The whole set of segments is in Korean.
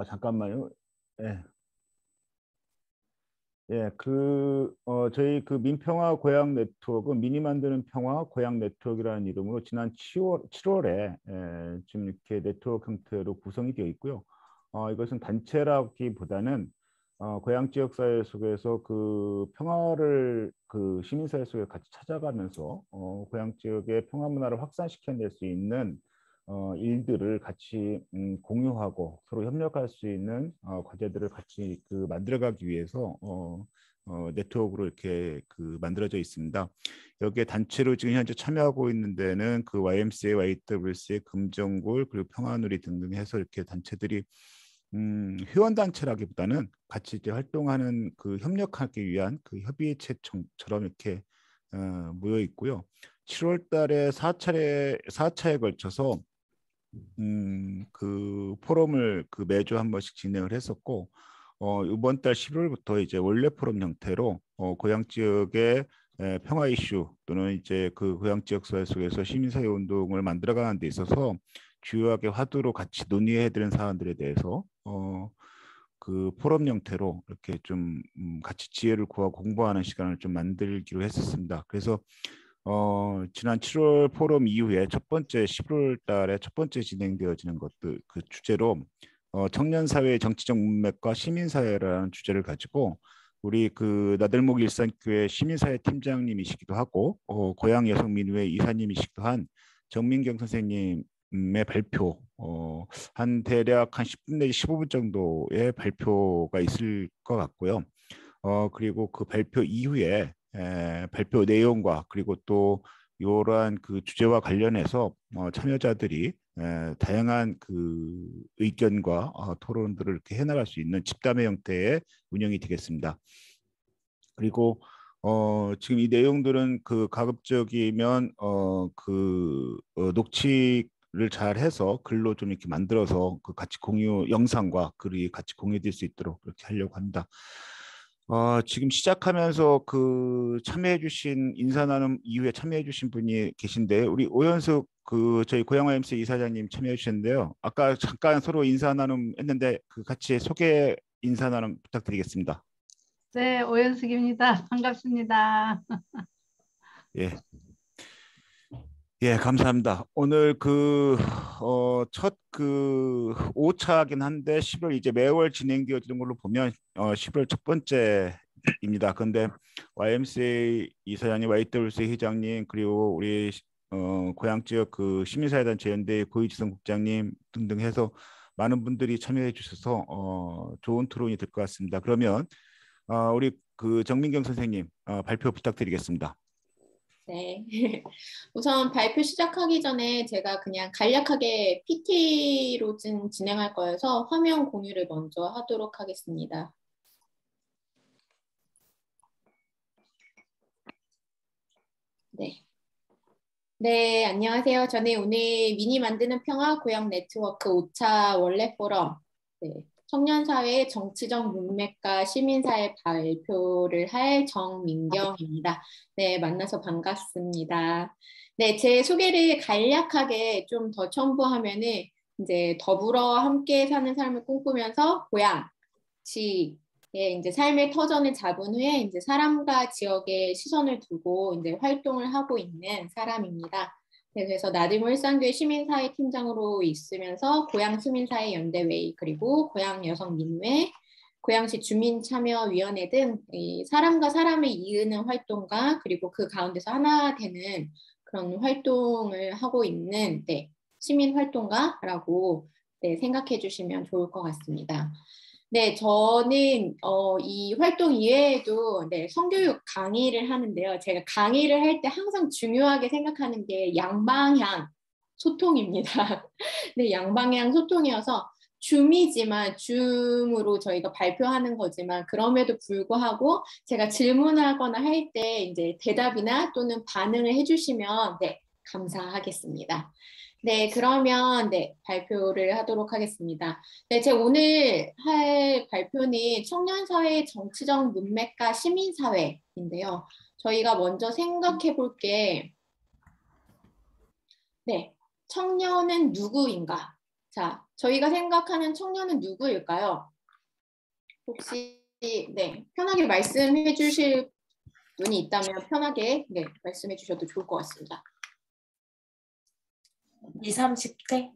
잠깐만요. 예, 예, 저희 그 민평화 고향 네트워크, 미니 만드는 평화 고향 네트워크라는 이름으로 지난 7월에 지금 이렇게 네트워크 형태로 구성이 되어 있고요. 이것은 단체라기보다는 고향 지역 사회 속에서 그 평화를 그 시민사회 속에 같이 찾아가면서 고향 지역의 평화 문화를 확산시켜낼 수 있는 일들을 같이 공유하고 서로 협력할 수 있는 과제들을 같이 그 만들어가기 위해서 네트워크로 이렇게 그 만들어져 있습니다. 여기에 단체로 지금 현재 참여하고 있는 데는 그 YMCA, YWCA, 금정골 그리고 평화누리 등등 해서 이렇게 단체들이 회원 단체라기보다는 같이 이제 활동하는 그 협력하기 위한 그 협의체처럼 이렇게 모여 있고요. 7월 달에 4차에 걸쳐서 그 포럼을 그 매주 한 번씩 진행을 했었고, 이번 달 11월부터 이제 원래 포럼 형태로 고향 지역의 평화 이슈 또는 이제 그 고향 지역 사회 속에서 시민사회 운동을 만들어가는 데 있어서 주요하게 화두로 같이 논의해드리는 사안들에 대해서 그 포럼 형태로 이렇게 좀 같이 지혜를 구하고 공부하는 시간을 좀 만들기로 했었습니다. 그래서 지난 7월 포럼 이후에 첫 번째 11월 달에 첫 번째 진행되어지는 것들 그 주제로 청년 사회의 정치적 문맥과 시민 사회라는 주제를 가지고 우리 그 나들목 일산교회 시민사회 팀장님이시기도 하고 고향 여성민우회 이사님이시기도 한 정민경 선생님의 발표 한 대략 한 10분 내지 15분 정도의 발표가 있을 것 같고요. 그리고 그 발표 이후에 발표 내용과 그리고 또 이러한 그 주제와 관련해서 참여자들이 다양한 그 의견과 토론들을 이렇게 해나갈 수 있는 집담회 형태의 운영이 되겠습니다. 그리고 지금 이 내용들은 그 가급적이면 녹취를 잘 해서 글로 좀 이렇게 만들어서 그 같이 공유 영상과 글이 같이 공유될 수 있도록 그렇게 하려고 합니다. 지금 시작하면서 그 참여해주신 인사 나눔 이후에 참여해주신 분이 계신데 우리 오연숙 그 저희 고향 YMCA 이사장님 참여해주셨는데요. 아까 잠깐 서로 인사 나눔 했는데 그 같이 소개 인사 나눔 부탁드리겠습니다. 네, 오연숙입니다. 반갑습니다. 예. 예, 감사합니다. 오늘 첫 5차긴 한데 10월 이제 매월 진행되어지는 걸로 보면 10월 첫 번째입니다. 근데 YMCA 이사장님, YWCA 회장님, 그리고 우리 고향 지역 그 시민사회단체 연대 고이지성 국장님 등등 해서 많은 분들이 참여해 주셔서 좋은 토론이 될 것 같습니다. 그러면 우리 그 정민경 선생님 발표 부탁드리겠습니다. 네. 우선 발표 시작하기 전에 제가 그냥 간략하게 PT로 진행할 거여서 화면 공유를 먼저 하도록 하겠습니다. 네. 네, 안녕하세요. 저는 오늘 미니 만드는 평화 고향 네트워크 5차 원래 포럼 청년사회의 정치적 문맥과 시민사회 발표를 할 정민경입니다. 네, 만나서 반갑습니다. 네, 제 소개를 간략하게 좀 더 첨부하면은 이제 더불어 함께 사는 삶을 꿈꾸면서 고향, 지의 이제 삶의 터전을 잡은 후에 이제 사람과 지역에 시선을 두고 이제 활동을 하고 있는 사람입니다. 네, 그래서 나들모 일산교회 시민사회 팀장으로 있으면서 고향 시민사회 연대회의 그리고 고향 여성민회, 고향시 주민참여위원회 등 이 사람과 사람을 이으는 활동과 그리고 그 가운데서 하나 되는 그런 활동을 하고 있는 시민활동가라고 생각해 주시면 좋을 것 같습니다. 네, 저는 이 활동 이외에도 성교육 강의를 하는데요. 제가 강의를 할 때 항상 중요하게 생각하는 게 양방향 소통입니다. 네, 양방향 소통이어서 줌이지만 줌으로 저희가 발표하는 거지만 그럼에도 불구하고 제가 질문하거나 할 때 이제 대답이나 또는 반응을 해주시면 감사하겠습니다. 네, 그러면 발표를 하도록 하겠습니다. 네, 제가 오늘 할 발표는 청년사회의 정치적 문맥과 시민사회인데요. 저희가 먼저 생각해 볼 게, 청년은 누구인가? 자, 저희가 생각하는 청년은 누구일까요? 혹시 네, 편하게 말씀해 주실 분이 있다면 편하게 네, 말씀해 주셔도 좋을 것 같습니다. 20, 30대?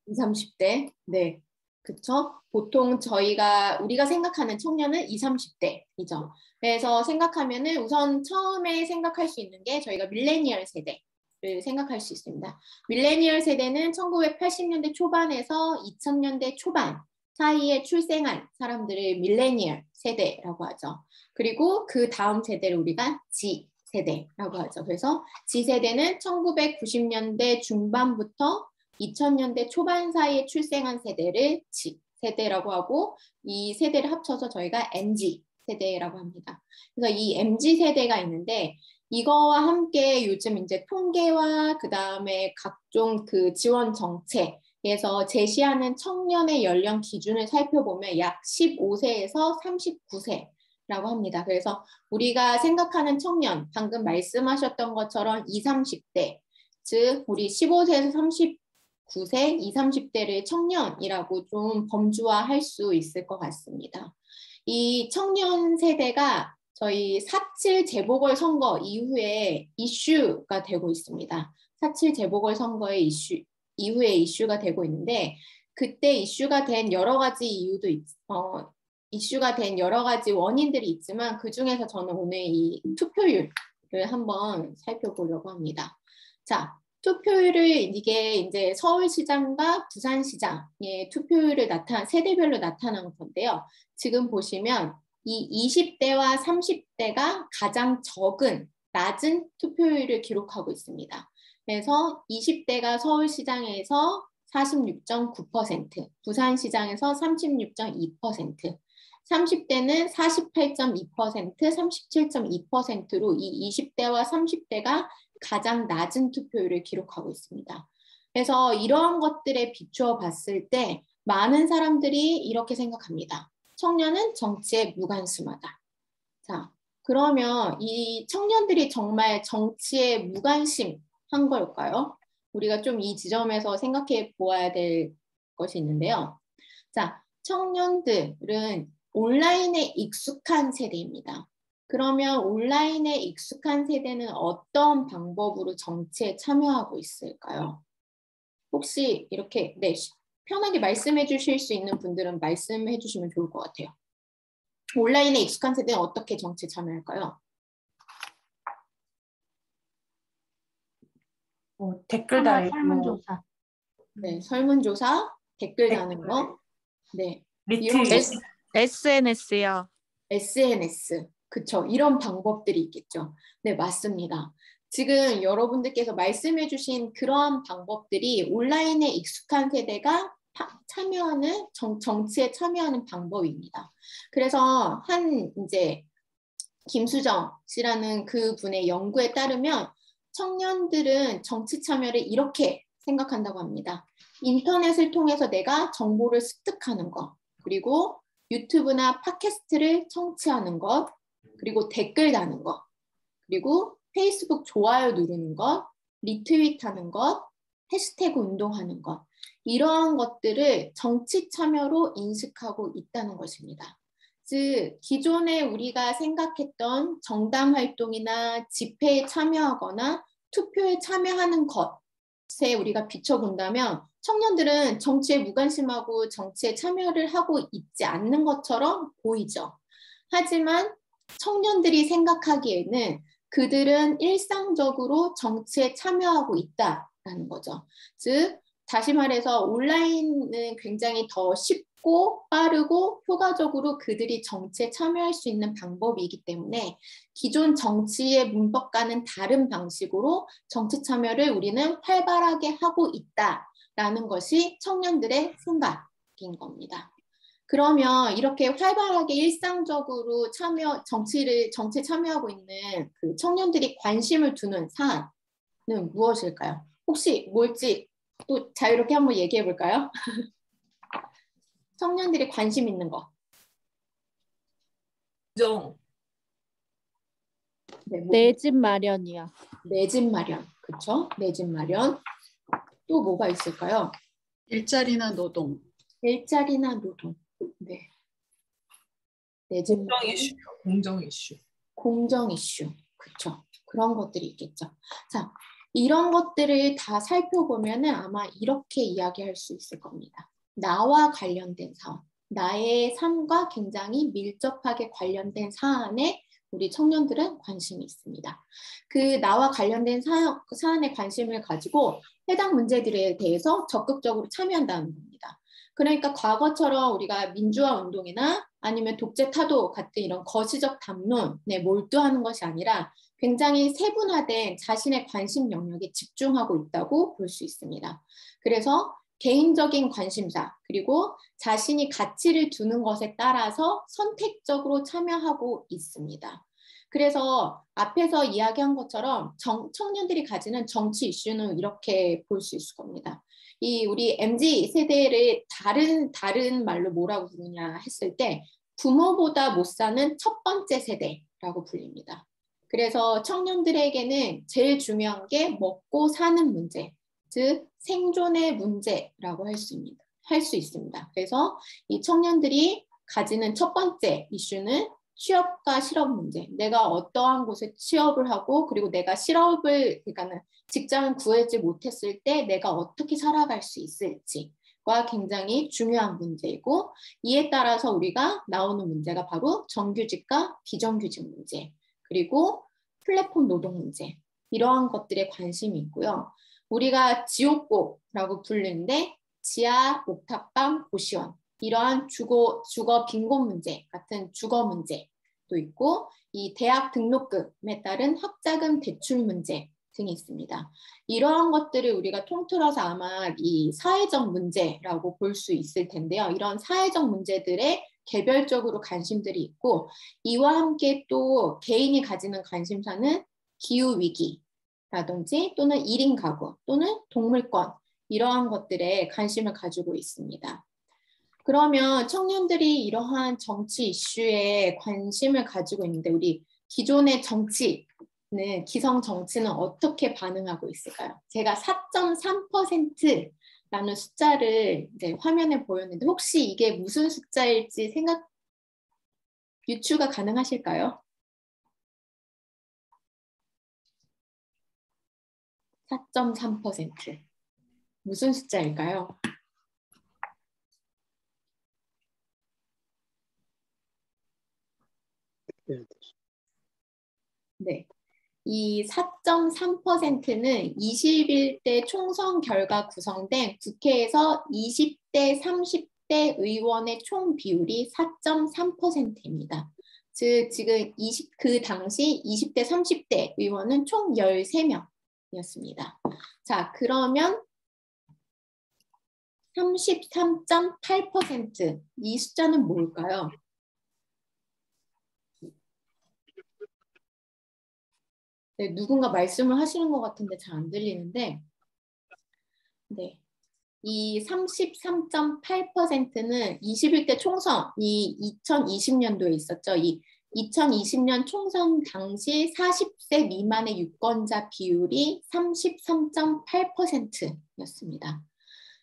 20, 30대. 네. 그쵸? 보통 우리가 생각하는 청년은 20, 30대이죠. 그래서 생각하면은 우선 처음에 생각할 수 있는 게 저희가 밀레니얼 세대를 생각할 수 있습니다. 밀레니얼 세대는 1980년대 초반에서 2000년대 초반 사이에 출생한 사람들을 밀레니얼 세대라고 하죠. 그리고 그 다음 세대를 우리가 Z 세대라고 하죠. 그래서 Z 세대는 1990년대 중반부터 2000년대 초반 사이에 출생한 세대를 Z 세대라고 하고 이 세대를 합쳐서 저희가 MZ 세대라고 합니다. 그래서 이 MZ 세대가 있는데 이거와 함께 요즘 이제 통계와 그 다음에 각종 그 지원 정책에서 제시하는 청년의 연령 기준을 살펴보면 약 15세에서 39세라고 합니다. 그래서 우리가 생각하는 청년, 방금 말씀하셨던 것처럼 20, 30대, 즉 우리 15세에서 39세, 20, 30대를 청년이라고 좀 범주화할 수 있을 것 같습니다. 이 청년 세대가 저희 4.7 재보궐선거 이후에 이슈가 되고 있습니다. 4.7 재보궐선거의 이후에 이슈가 되고 있는데 그때 이슈가 된 여러 가지 이슈가 된 여러 가지 원인들이 있지만 그중에서 저는 오늘 이 투표율을 한번 살펴보려고 합니다. 자, 투표율을 이게 이제 서울시장과 부산시장의 투표율을 세대별로 나타난 건데요. 지금 보시면 이 20대와 30대가 가장 낮은 투표율을 기록하고 있습니다. 그래서 20대가 서울시장에서 46.9%, 부산시장에서 36.2%, 30대는 48.2%, 37.2%로 이 20대와 30대가 가장 낮은 투표율을 기록하고 있습니다. 그래서 이러한 것들에 비추어 봤을 때 많은 사람들이 이렇게 생각합니다. 청년은 정치에 무관심하다. 자, 그러면 이 청년들이 정말 정치에 무관심한 걸까요? 우리가 좀 이 지점에서 생각해 보아야 될 것이 있는데요. 자, 청년들은 온라인에 익숙한 세대입니다. 그러면 온라인에 익숙한 세대는 어떤 방법으로 정치에 참여하고 있을까요? 혹시 이렇게 네, 편하게 말씀해 주실 수 있는 분들은 말씀해 주시면 좋을 것 같아요. 온라인에 익숙한 세대는 어떻게 정치에 참여할까요? 댓글 달고 설문조사. 네, 설문조사, 댓글 다는 거, 네, 이런 리트윗. SNS요. SNS, 그쵸? 이런 방법들이 있겠죠. 네, 맞습니다. 지금 여러분들께서 말씀해 주신 그러한 방법들이 온라인에 익숙한 세대가 참여하는 정치에 참여하는 방법입니다. 그래서 이제 김수정 씨라는 그 분의 연구에 따르면 청년들은 정치 참여를 이렇게 생각한다고 합니다. 인터넷을 통해서 내가 정보를 습득하는 것, 그리고 유튜브나 팟캐스트를 청취하는 것, 그리고 댓글 다는 것, 그리고 페이스북 좋아요 누르는 것, 리트윗하는 것, 해시태그 운동하는 것, 이러한 것들을 정치 참여로 인식하고 있다는 것입니다. 즉 기존에 우리가 생각했던 정당 활동이나 집회에 참여하거나 투표에 참여하는 것에 우리가 비춰본다면 청년들은 정치에 무관심하고 정치에 참여를 하고 있지 않는 것처럼 보이죠. 하지만 청년들이 생각하기에는 그들은 일상적으로 정치에 참여하고 있다라는 거죠. 즉 다시 말해서 온라인은 굉장히 더 쉽고 빠르고 효과적으로 그들이 정치에 참여할 수 있는 방법이기 때문에 기존 정치의 문법과는 다른 방식으로 정치 참여를 우리는 활발하게 하고 있다라는 것이 청년들의 생각인 겁니다. 그러면 이렇게 활발하게 일상적으로 정치에 참여하고 있는 그 청년들이 관심을 두는 사안은 무엇일까요? 혹시 뭘지 또 자유롭게 한번 얘기해 볼까요? 청년들이 관심 있는 거. 네, 내 집 마련이요. 내 집 마련. 그렇죠? 내 집 마련. 또 뭐가 있을까요? 일자리나 노동. 일자리나 노동. 네. 공정 이슈. 공정 이슈. 공정 이슈. 그렇죠. 그런 것들이 있겠죠. 자, 이런 것들을 다 살펴보면은 아마 이렇게 이야기할 수 있을 겁니다. 나와 관련된 사안, 나의 삶과 굉장히 밀접하게 관련된 사안에 우리 청년들은 관심이 있습니다. 그 나와 관련된 사안에 관심을 가지고 해당 문제들에 대해서 적극적으로 참여한다는 겁니다. 그러니까 과거처럼 우리가 민주화 운동이나 아니면 독재 타도 같은 이런 거시적 담론에 몰두하는 것이 아니라 굉장히 세분화된 자신의 관심 영역에 집중하고 있다고 볼 수 있습니다. 그래서 개인적인 관심사 그리고 자신이 가치를 두는 것에 따라서 선택적으로 참여하고 있습니다. 그래서 앞에서 이야기한 것처럼 청년들이 가지는 정치 이슈는 이렇게 볼 수 있을 겁니다. 이 우리 MZ 세대를 다른 말로 뭐라고 부르냐 했을 때 부모보다 못 사는 첫 번째 세대라고 불립니다. 그래서 청년들에게는 제일 중요한 게 먹고 사는 문제, 즉 생존의 문제라고 할 수 있습니다. 그래서 이 청년들이 가지는 첫 번째 이슈는 취업과 실업 문제. 내가 어떠한 곳에 취업을 하고 그리고 내가 그러니까는 직장을 구하지 못했을 때 내가 어떻게 살아갈 수 있을지가 굉장히 중요한 문제이고 이에 따라서 우리가 나오는 문제가 바로 정규직과 비정규직 문제 그리고 플랫폼 노동 문제 이러한 것들에 관심이 있고요. 우리가 지옥고라고 부르는데 지하, 옥탑방, 고시원 이러한 주거 빈곤 문제 같은 주거 문제도 있고 이 대학 등록금에 따른 학자금 대출 문제 등이 있습니다. 이러한 것들을 우리가 통틀어서 아마 이 사회적 문제라고 볼 수 있을 텐데요. 이런 사회적 문제들에 개별적으로 관심들이 있고 이와 함께 또 개인이 가지는 관심사는 기후위기라든지 또는 1인 가구 또는 동물권 이러한 것들에 관심을 가지고 있습니다. 그러면 청년들이 이러한 정치 이슈에 관심을 가지고 있는데 우리 기존의 기성 정치는 어떻게 반응하고 있을까요? 제가 4.3%라는 숫자를 이제 화면에 보였는데 혹시 이게 무슨 숫자일지 유추가 가능하실까요? 4.3% 무슨 숫자일까요? 네. 이 4.3%는 21대 총선 결과 구성된 국회에서 20대, 30대 의원의 총 비율이 4.3%입니다. 즉 지금 그 당시 20대, 30대 의원은 총 13명이었습니다. 자, 그러면 33.8% 이 숫자는 뭘까요? 네, 누군가 말씀을 하시는 것 같은데 잘 안 들리는데 네, 이 33.8%는 21대 총선이 2020년도에 있었죠. 이 2020년 총선 당시 40세 미만의 유권자 비율이 33.8%였습니다.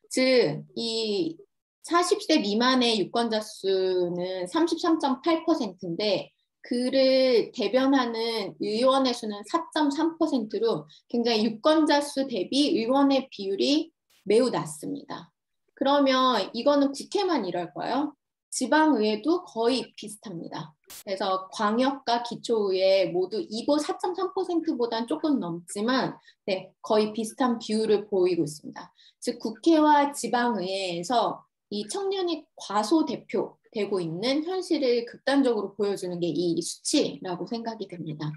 즉, 이 40세 미만의 유권자 수는 33.8%인데 그를 대변하는 의원의 수는 4.3%로 굉장히 유권자 수 대비 의원의 비율이 매우 낮습니다. 그러면 이거는 국회만 이럴까요? 지방의회도 거의 비슷합니다. 그래서 광역과 기초의회 모두 이곳 4.3%보다는 조금 넘지만 네, 거의 비슷한 비율을 보이고 있습니다. 즉 국회와 지방의회에서 이 청년이 과소대표되고 있는 현실을 극단적으로 보여주는 게 이 수치라고 생각이 됩니다.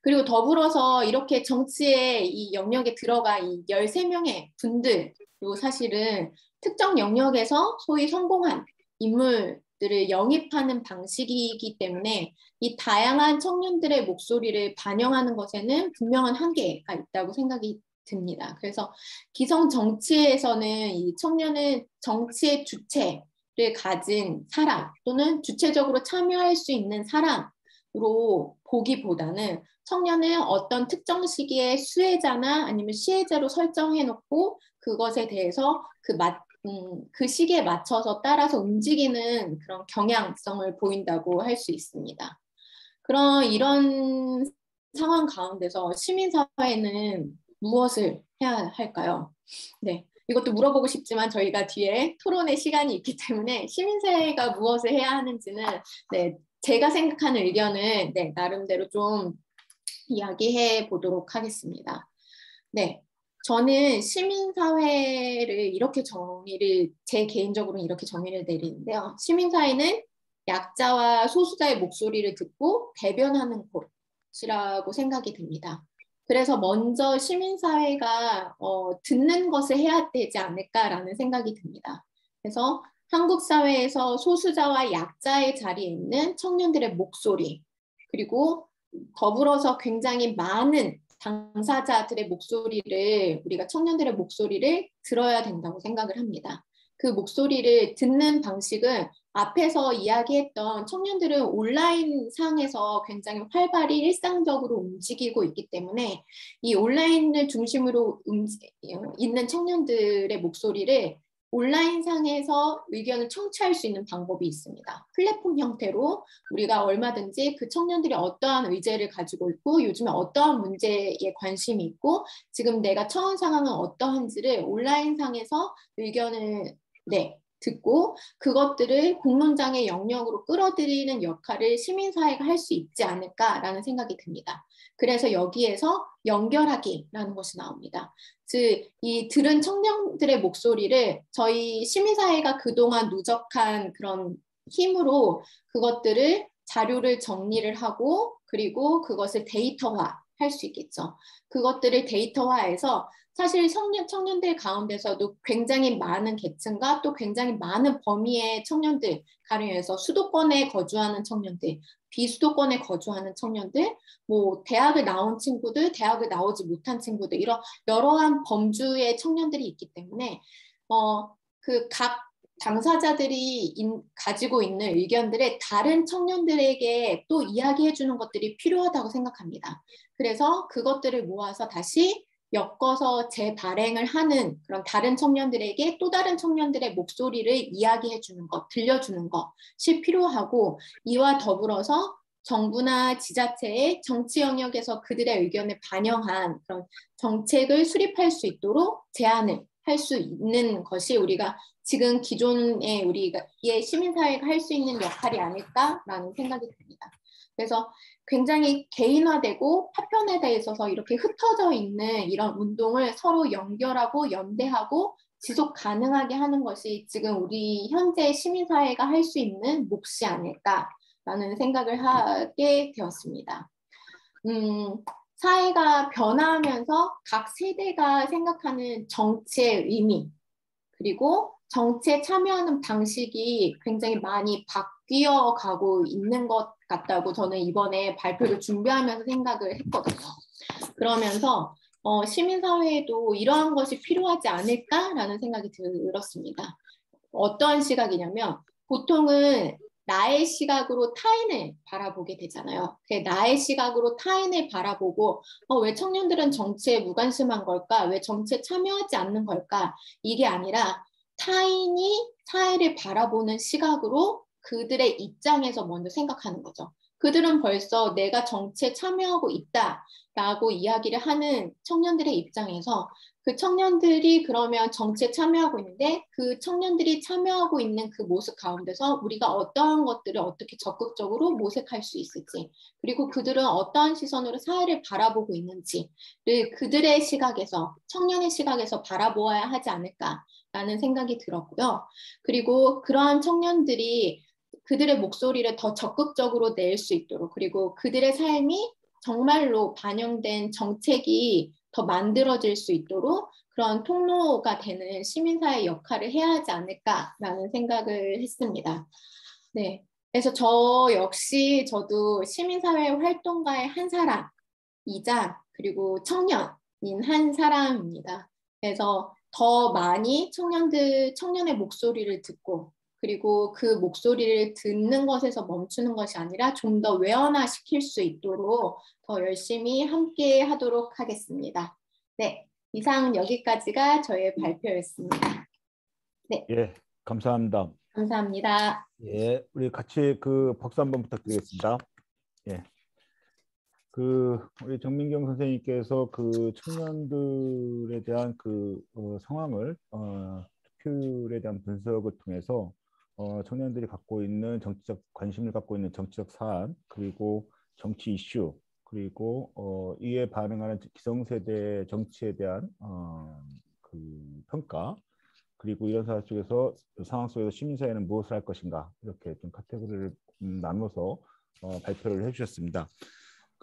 그리고 더불어서 이렇게 정치의 이 영역에 들어가 이 13명의 분들도 사실은 특정 영역에서 소위 성공한 인물들을 영입하는 방식이기 때문에 이 다양한 청년들의 목소리를 반영하는 것에는 분명한 한계가 있다고 생각이 듭니다. 그래서 기성 정치에서는 이 청년은 정치의 주체를 가진 사람 또는 주체적으로 참여할 수 있는 사람으로 보기보다는 청년은 어떤 특정 시기에 수혜자나 아니면 시혜자로 설정해놓고 그것에 대해서 그 시기에 맞춰서 따라서 움직이는 그런 경향성을 보인다고 할 수 있습니다. 이런 상황 가운데서 시민사회는 무엇을 해야 할까요? 네, 이것도 물어보고 싶지만 저희가 뒤에 토론의 시간이 있기 때문에 시민사회가 무엇을 해야 하는지는 네, 제가 생각하는 의견을 네, 나름대로 좀 이야기해 보도록 하겠습니다. 네, 저는 시민사회를 이렇게 제 개인적으로는 이렇게 정의를 내리는데요. 시민사회는 약자와 소수자의 목소리를 듣고 대변하는 곳이라고 생각이 듭니다. 그래서 먼저 시민사회가 듣는 것을 해야 되지 않을까라는 생각이 듭니다. 그래서 한국 사회에서 소수자와 약자의 자리에 있는 청년들의 목소리, 그리고 더불어서 굉장히 많은 당사자들의 목소리를, 우리가 청년들의 목소리를 들어야 된다고 생각을 합니다. 그 목소리를 듣는 방식은 앞에서 이야기했던 청년들은 온라인 상에서 굉장히 활발히 일상적으로 움직이고 있기 때문에 이 온라인을 중심으로 있는 청년들의 목소리를 온라인 상에서 의견을 청취할 수 있는 방법이 있습니다. 플랫폼 형태로 우리가 얼마든지 그 청년들이 어떠한 의제를 가지고 있고 요즘에 어떠한 문제에 관심이 있고 지금 내가 처한 상황은 어떠한지를 온라인 상에서 의견을 듣고 그것들을 공론장의 영역으로 끌어들이는 역할을 시민사회가 할 수 있지 않을까라는 생각이 듭니다. 그래서 여기에서 연결하기라는 것이 나옵니다. 즉, 이 들은 청년들의 목소리를 저희 시민사회가 그동안 누적한 그런 힘으로 그것들을 자료를 정리를 하고 그리고 그것을 데이터화 할 수 있겠죠. 그것들을 데이터화해서 사실 청년들 가운데서도 굉장히 많은 계층과 또 굉장히 많은 범위의 청년들, 가령해서 수도권에 거주하는 청년들, 비수도권에 거주하는 청년들, 뭐 대학을 나온 친구들, 대학을 나오지 못한 친구들, 이런 여러한 범주의 청년들이 있기 때문에 그 각 당사자들이 가지고 있는 의견들을 다른 청년들에게 또 이야기해 주는 것들이 필요하다고 생각합니다. 그래서 그것들을 모아서 다시 엮어서 재발행을 하는 그런 다른 청년들에게 또 다른 청년들의 목소리를 이야기해 주는 것, 들려주는 것이 필요하고 이와 더불어서 정부나 지자체의 정치 영역에서 그들의 의견을 반영한 그런 정책을 수립할 수 있도록 제안을 할 수 있는 것이 우리가 지금 기존의 우리의 시민사회가 할 수 있는 역할이 아닐까라는 생각이 듭니다. 그래서 굉장히 개인화되고 파편화되어 있어서 이렇게 흩어져 있는 이런 운동을 서로 연결하고 연대하고 지속 가능하게 하는 것이 지금 우리 현재 시민사회가 할 수 있는 몫이 아닐까라는 생각을 하게 되었습니다. 사회가 변화하면서 각 세대가 생각하는 정치의 의미 그리고 정치에 참여하는 방식이 굉장히 많이 바뀌어 가고 있는 것 같다고 저는 이번에 발표를 준비하면서 생각을 했거든요. 그러면서 시민사회에도 이러한 것이 필요하지 않을까라는 생각이 들었습니다. 어떠한 시각이냐면 보통은 나의 시각으로 타인을 바라보게 되잖아요. 나의 시각으로 타인을 바라보고 왜 청년들은 정치에 무관심한 걸까? 왜 정치에 참여하지 않는 걸까? 이게 아니라 타인이 사회를 바라보는 시각으로 그들의 입장에서 먼저 생각하는 거죠. 그들은 벌써 내가 정치에 참여하고 있다라고 이야기를 하는 청년들의 입장에서 그 청년들이 그러면 정치에 참여하고 있는데 그 청년들이 참여하고 있는 그 모습 가운데서 우리가 어떠한 것들을 어떻게 적극적으로 모색할 수 있을지 그리고 그들은 어떠한 시선으로 사회를 바라보고 있는지를 그들의 시각에서 청년의 시각에서 바라보아야 하지 않을까라는 생각이 들었고요. 그리고 그러한 청년들이 그들의 목소리를 더 적극적으로 낼 수 있도록 그리고 그들의 삶이 정말로 반영된 정책이 더 만들어질 수 있도록 그런 통로가 되는 시민사회 역할을 해야 하지 않을까라는 생각을 했습니다. 네, 그래서 저 역시 저도 시민사회 활동가의 한 사람이자 그리고 청년인 한 사람입니다. 그래서 더 많이 청년의 목소리를 듣고 그리고 그 목소리를 듣는 것에서 멈추는 것이 아니라 좀 더 외연화시킬 수 있도록 더 열심히 함께 하도록 하겠습니다. 네, 이상 여기까지가 저의 발표였습니다. 네, 예, 감사합니다. 감사합니다. 예, 우리 같이 그 박수 한번 부탁드리겠습니다. 예. 우리 정민경 선생님께서 그 청년들에 대한 상황을 투표율에 대한 분석을 통해서 청년들이 갖고 있는 정치적 관심을 갖고 있는 정치적 사안, 그리고 정치 이슈, 그리고 이에 반응하는 기성세대 정치에 대한 평가, 그리고 이런 상황 속에서 시민사회는 무엇을 할 것인가, 이렇게 좀 카테고리를 나눠서 발표를 해주셨습니다.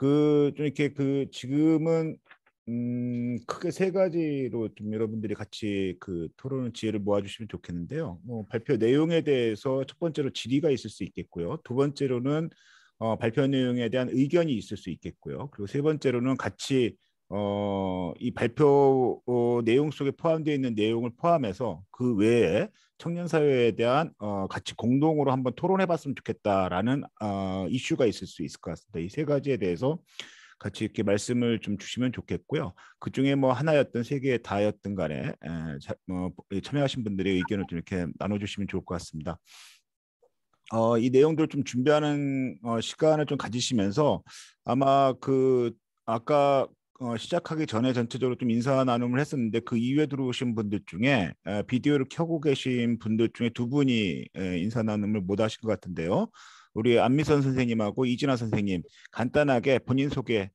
좀 이렇게 지금은 크게 세 가지로 좀 여러분들이 같이 토론 지혜를 모아주시면 좋겠는데요. 발표 내용에 대해서 첫 번째로 질의가 있을 수 있겠고요. 두 번째로는 발표 내용에 대한 의견이 있을 수 있겠고요. 그리고 세 번째로는 같이 이 발표 내용 속에 포함되어 있는 내용을 포함해서 그 외에 청년 사회에 대한 같이 공동으로 한번 토론해봤으면 좋겠다라는 이슈가 있을 수 있을 것 같습니다. 이 세 가지에 대해서 같이 이렇게 말씀을 좀 주시면 좋겠고요. 그 중에 뭐 하나였든 세 개 다였든 간에 참여하신 분들의 의견을 좀 이렇게 나눠주시면 좋을 것 같습니다. 이 내용들을 좀 준비하는 시간을 좀 가지시면서 아마 아까 시작하기 전에 전체적으로 좀 인사 나눔을 했었는데 그 이후에 들어오신 분들 중에 비디오를 켜고 계신 분들 중에 두 분이 인사 나눔을 못 하신 것 같은데요. 우리 안미선 선생님하고 이진아 선생님 간단하게 본인 소개해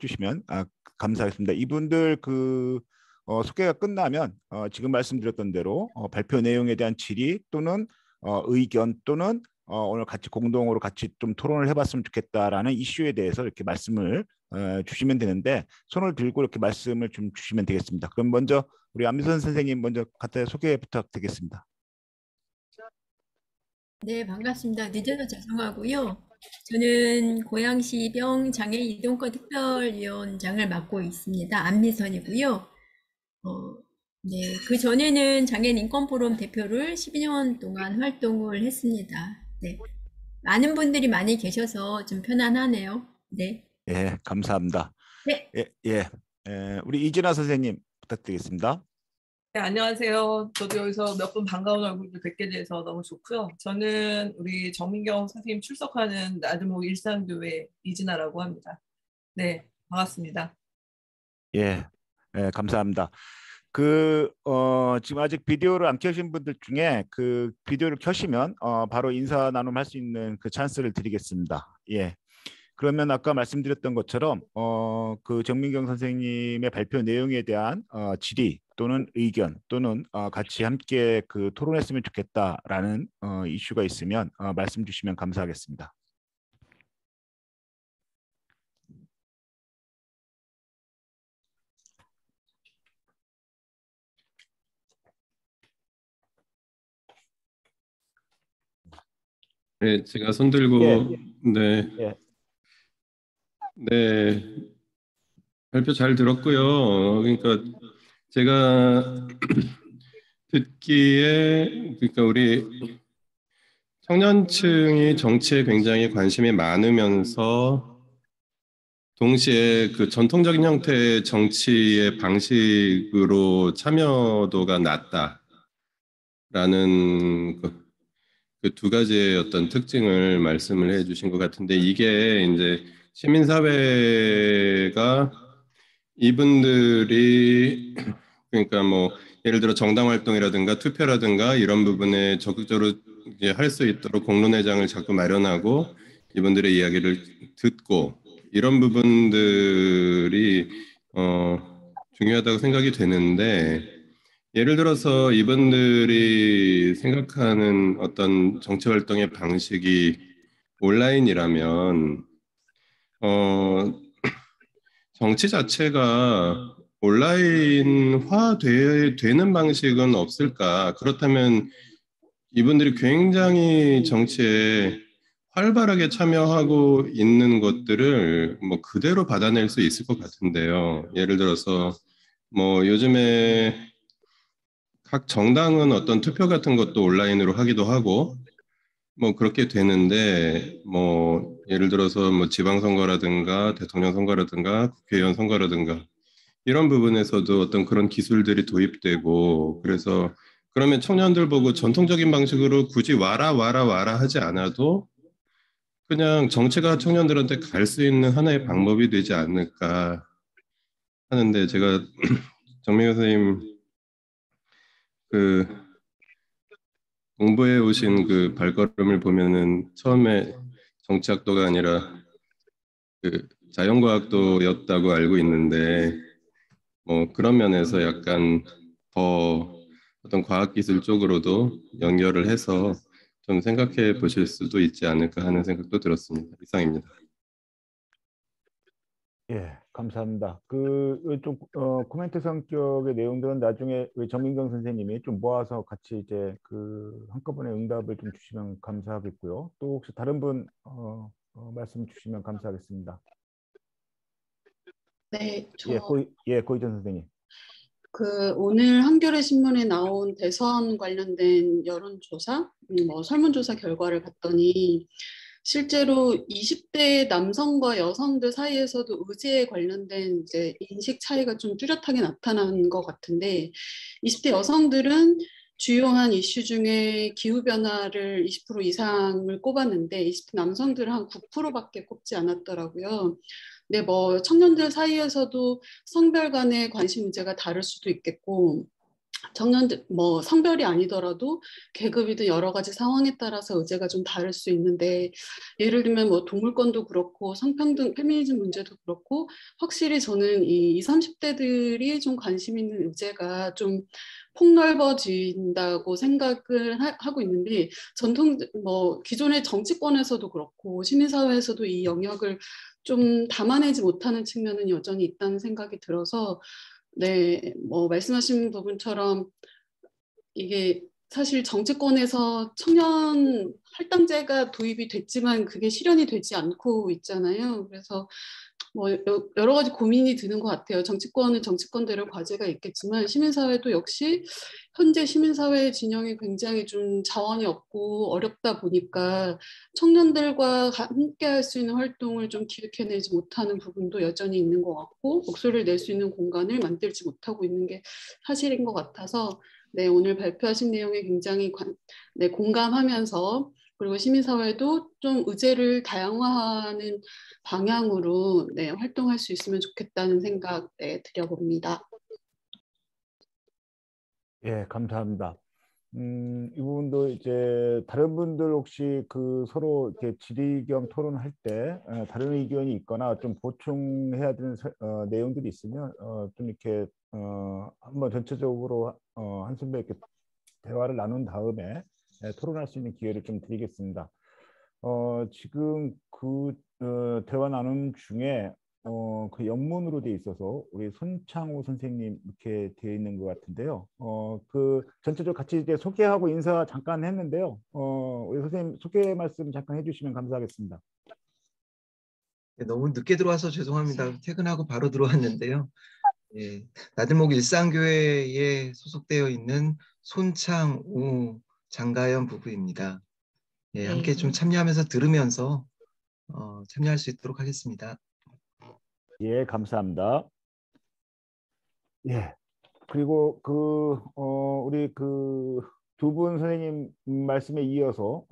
주시면 감사하겠습니다. 이분들 소개가 끝나면 지금 말씀드렸던 대로 발표 내용에 대한 질의 또는 의견 또는 오늘 같이 공동으로 같이 좀 토론을 해봤으면 좋겠다라는 이슈에 대해서 이렇게 말씀을 주시면 되는데 손을 들고 이렇게 말씀을 좀 주시면 되겠습니다. 그럼 먼저 우리 안미선 선생님 먼저 간단히 소개 부탁드리겠습니다. 네, 반갑습니다. 늦어서 죄송하고요. 저는 고양시병 장애 이동권 특별위원장을 맡고 있습니다. 안미선이고요. 네, 그 전에는 장애인 인권포럼 대표를 12년 동안 활동을 했습니다. 네, 많은 분들이 많이 계셔서 좀 편안하네요. 네. 예, 감사합니다. 네. 우리 이진아 선생님 부탁드리겠습니다. 네, 안녕하세요. 저도 여기서 몇 분 반가운 얼굴을 뵙게 돼서 너무 좋고요. 저는 우리 정민경 선생님 출석하는 나들목 일산교회 이진아라고 합니다. 네, 반갑습니다. 예, 감사합니다. 지금 아직 비디오를 안 켜신 분들 중에 비디오를 켜시면 바로 인사 나눔할 수 있는 그 찬스를 드리겠습니다. 예. 그러면 아까 말씀드렸던 것처럼 정민경 선생님의 발표 내용에 대한 질의 또는 의견 또는 같이 함께 토론했으면 좋겠다라는 이슈가 있으면 말씀 주시면 감사하겠습니다. 네, 제가 손 들고 네. 예. 네, 발표 잘 들었고요. 그러니까 제가 듣기에 그러니까 우리 청년층이 정치에 굉장히 관심이 많으면서 동시에 전통적인 형태의 정치의 방식으로 참여도가 낮다라는 그 두 가지의 어떤 특징을 말씀을 해주신 것 같은데 이게 이제 시민사회가 이분들이 그러니까 뭐 예를 들어 정당 활동이라든가 투표라든가 이런 부분에 적극적으로 할 수 있도록 공론회장을 자꾸 마련하고 이분들의 이야기를 듣고 이런 부분들이 중요하다고 생각이 되는데 예를 들어서 이분들이 생각하는 어떤 정치 활동의 방식이 온라인이라면 정치 자체가 온라인화 되는 방식은 없을까? 그렇다면 이분들이 굉장히 정치에 활발하게 참여하고 있는 것들을 뭐 그대로 받아낼 수 있을 것 같은데요. 예를 들어서 뭐 요즘에 각 정당은 어떤 투표 같은 것도 온라인으로 하기도 하고 뭐 그렇게 되는데 뭐 예를 들어서 뭐 지방선거라든가 대통령 선거라든가 국회의원 선거라든가 이런 부분에서도 어떤 그런 기술들이 도입되고 그래서 그러면 청년들 보고 전통적인 방식으로 굳이 와라 하지 않아도 그냥 정치가 청년들한테 갈 수 있는 하나의 방법이 되지 않을까 하는데, 제가 정명현 선생님 그 공부해 오신 그 발걸음을 보면은 처음에 정치학도가 아니라 그 자연과학도였다고 알고 있는데, 뭐 그런 면에서 약간 더 어떤 과학기술 쪽으로도 연결을 해서 좀 생각해 보실 수도 있지 않을까 하는 생각도 들었습니다. 이상입니다. 예, 감사합니다. 좀 코멘트 성격의 내용들은 나중에 우리 정민경 선생님이 좀 모아서 같이 이제 한꺼번에 응답을 좀 주시면 감사하겠고요. 또 혹시 다른 분 말씀 주시면 감사하겠습니다. 네, 고희전 선생님. 오늘 한겨레 신문에 나온 대선 관련된 여론조사, 뭐 설문조사 결과를 봤더니 실제로 20대 남성과 여성들 사이에서도 의제에 관련된 이제 인식 차이가 좀 뚜렷하게 나타난 것 같은데, 20대 여성들은 주요한 이슈 중에 기후변화를 20% 이상을 꼽았는데 20대 남성들은 한 9%밖에 꼽지 않았더라고요. 근데 뭐 청년들 사이에서도 성별 간의 관심 문제가 다를 수도 있겠고, 청년들 뭐 성별이 아니더라도 계급이든 여러 가지 상황에 따라서 의제가 좀 다를 수 있는데, 예를 들면 뭐 동물권도 그렇고 성평등 페미니즘 문제도 그렇고, 확실히 저는 이 20, 30대들이 좀 관심 있는 의제가 좀 폭넓어진다고 생각을 하고 있는데, 전통 뭐 기존의 정치권에서도 그렇고 시민사회에서도 이 영역을 좀 담아내지 못하는 측면은 여전히 있다는 생각이 들어서, 네, 뭐 말씀하신 부분처럼 이게 사실 정치권에서 청년 할당제가 도입이 됐지만 그게 실현이 되지 않고 있잖아요. 그래서 뭐 여러 가지 고민이 드는 것 같아요. 정치권은 정치권대로 과제가 있겠지만 시민사회도 역시 현재 시민사회 진영이 굉장히 좀 자원이 없고 어렵다 보니까 청년들과 함께 할 수 있는 활동을 좀 기획해내지 못하는 부분도 여전히 있는 것 같고, 목소리를 낼 수 있는 공간을 만들지 못하고 있는 게 사실인 것 같아서, 네, 오늘 발표하신 내용에 굉장히 공감하면서, 그리고 시민사회도 좀 의제를 다양화하는 방향으로 활동할 수 있으면 좋겠다는 생각 드려봅니다. 예, 감사합니다. 이 부분도 이제 다른 분들 혹시 서로 이렇게 질의 겸 토론할 때 다른 의견이 있거나 좀 보충해야 되는 내용들이 있으면 좀 이렇게 한번 전체적으로 한숨에 이렇게 대화를 나눈 다음에 토론할 수 있는 기회를 좀 드리겠습니다. 지금 대화 나눔 중에 영문으로 돼 있어서 우리 손창호 선생님 이렇게 되어 있는 것 같은데요. 전체적으로 같이 이제 소개하고 인사 잠깐 했는데요. 우리 선생님 소개 말씀 잠깐 해주시면 감사하겠습니다. 네, 너무 늦게 들어와서 죄송합니다. 퇴근하고 바로 들어왔는데요. 예, 나들목 일상교회에 소속되어 있는 손창우 장가연 부부입니다. 예, 함께 좀 참여하면서 들으면서 참여할 수 있도록 하겠습니다. 예, 감사합니다. 예, 그리고 우리 두 분 선생님 말씀에 이어서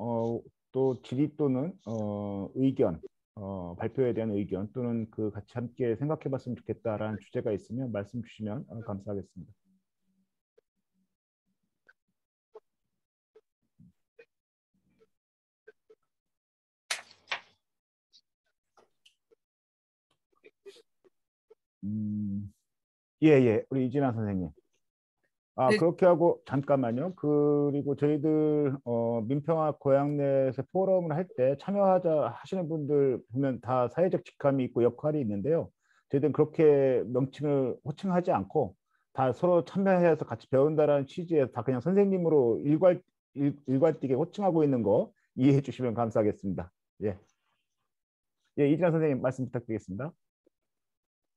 또 질의 또는 의견, 발표에 대한 의견 또는 같이 함께 생각해봤으면 좋겠다라는 주제가 있으면 말씀 주시면 감사하겠습니다. 예, 우리 이진아 선생님. 네. 그렇게 하고 잠깐만요. 그리고 저희들 민평화 고향넷의 포럼을 할 때 참여하자 하시는 분들 보면 다 사회적 직함이 있고 역할이 있는데요. 저희들은 그렇게 명칭을 호칭하지 않고 다 서로 참여해서 같이 배운다라는 취지에서 다 그냥 선생님으로 일괄되게 호칭하고 있는 거 이해해 주시면 감사하겠습니다. 예, 이진아 선생님 말씀 부탁드리겠습니다.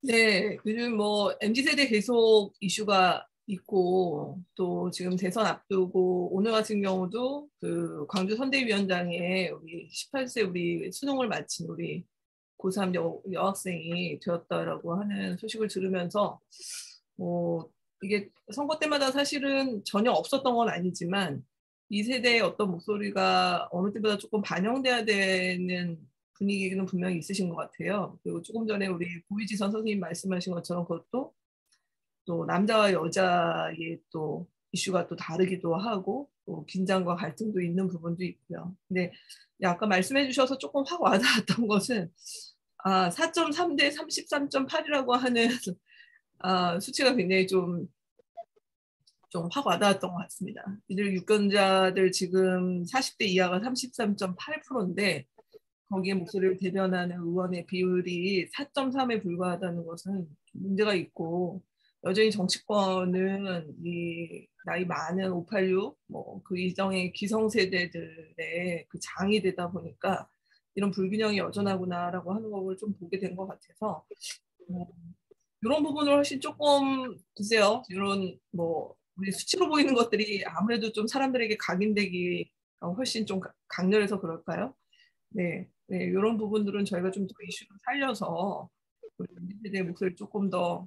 네, 요즘 뭐 MZ세대 계속 이슈가 있고, 또 지금 대선 앞두고 오늘 같은 경우도 광주 선대위원장에 우리 18세 우리 수능을 마친 우리 고3 여학생이 되었다라고 하는 소식을 들으면서 이게 선거 때마다 사실은 전혀 없었던 건 아니지만 이 세대의 어떤 목소리가 어느 때보다 조금 반영돼야 되는 분위기는 분명히 있으신 것 같아요. 그리고 조금 전에 우리 고이지선 선생님 말씀하신 것처럼 그것도 또 남자와 여자의 또 이슈가 또 다르기도 하고 또 긴장과 갈등도 있는 부분도 있고요. 근데 아까 말씀해 주셔서 조금 확 와닿았던 것은 4.3 대 33.8이라고 하는 수치가 굉장히 좀 확 와닿았던 것 같습니다. 이들 유권자들 지금 40대 이하가 33.8%인데 거기에 목소리를 대변하는 의원의 비율이 4.3에 불과하다는 것은 문제가 있고 여전히 정치권은 이 나이 많은 586, 그 이정의 기성세대들의 그 장이 되다 보니까 이런 불균형이 여전하구나라고 하는 걸 좀 보게 된 것 같아서 이런 부분을 훨씬 조금 글쎄요, 이런 우리 수치로 보이는 것들이 아무래도 좀 사람들에게 각인되기 훨씬 좀 강렬해서 그럴까요? 네, 이런 부분들은 저희가 좀 더 이슈를 살려서 우리 세대의 목소리를 조금 더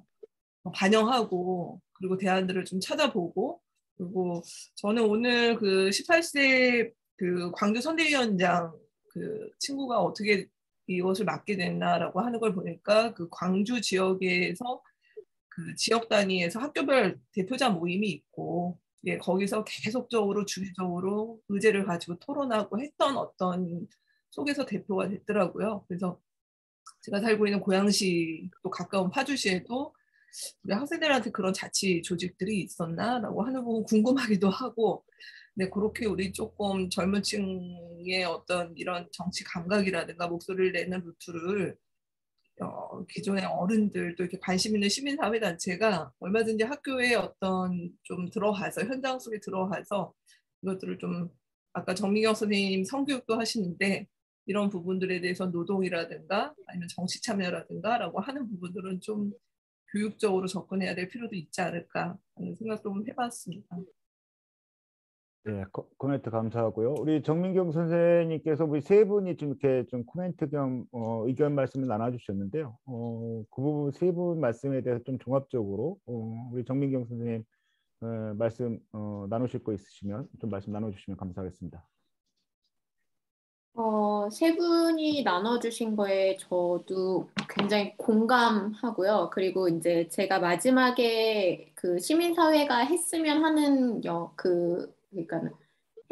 반영하고 그리고 대안들을 좀 찾아보고 그리고 저는 오늘 그 18세 그 광주 선대위원장 그 친구가 어떻게 이것을 맡게 됐나라고 하는 걸 보니까 그 광주 지역에서 그 지역 단위에서 학교별 대표자 모임이 있고 거기서 계속적으로 주기적으로 의제를 가지고 토론하고 했던 어떤 속에서 대표가 됐더라고요. 그래서 제가 살고 있는 고양시 또 가까운 파주시에도 우리 학생들한테 그런 자치 조직들이 있었나라고 하는 부분 궁금하기도 하고 그렇게 우리 조금 젊은 층의 어떤 이런 정치 감각이라든가 목소리를 내는 루트를 기존의 어른들도 이렇게 관심 있는 시민사회단체가 얼마든지 학교에 어떤 좀 들어가서 현장 속에 들어가서 이것들을 좀 아까 정민경 선생님 성교육도 하시는데 이런 부분들에 대해서 노동이라든가 아니면 정치 참여라든가 라고 하는 부분들은 좀 교육적으로 접근해야 될 필요도 있지 않을까 하는 생각도 좀 해봤습니다. 네, 코멘트 감사하고요. 우리 정민경 선생님께서 우리 세 분이 좀 이렇게 좀 코멘트 겸 의견 말씀을 나눠주셨는데요. 그 부분 세 분 말씀에 대해서 좀 종합적으로 우리 정민경 선생님 말씀 나누실 거 있으시면 좀 말씀 나눠주시면 감사하겠습니다. 세 분이 나눠주신 거에 저도 굉장히 공감하고요. 그리고 이제 제가 마지막에 그 시민사회가 했으면 하는 그러니까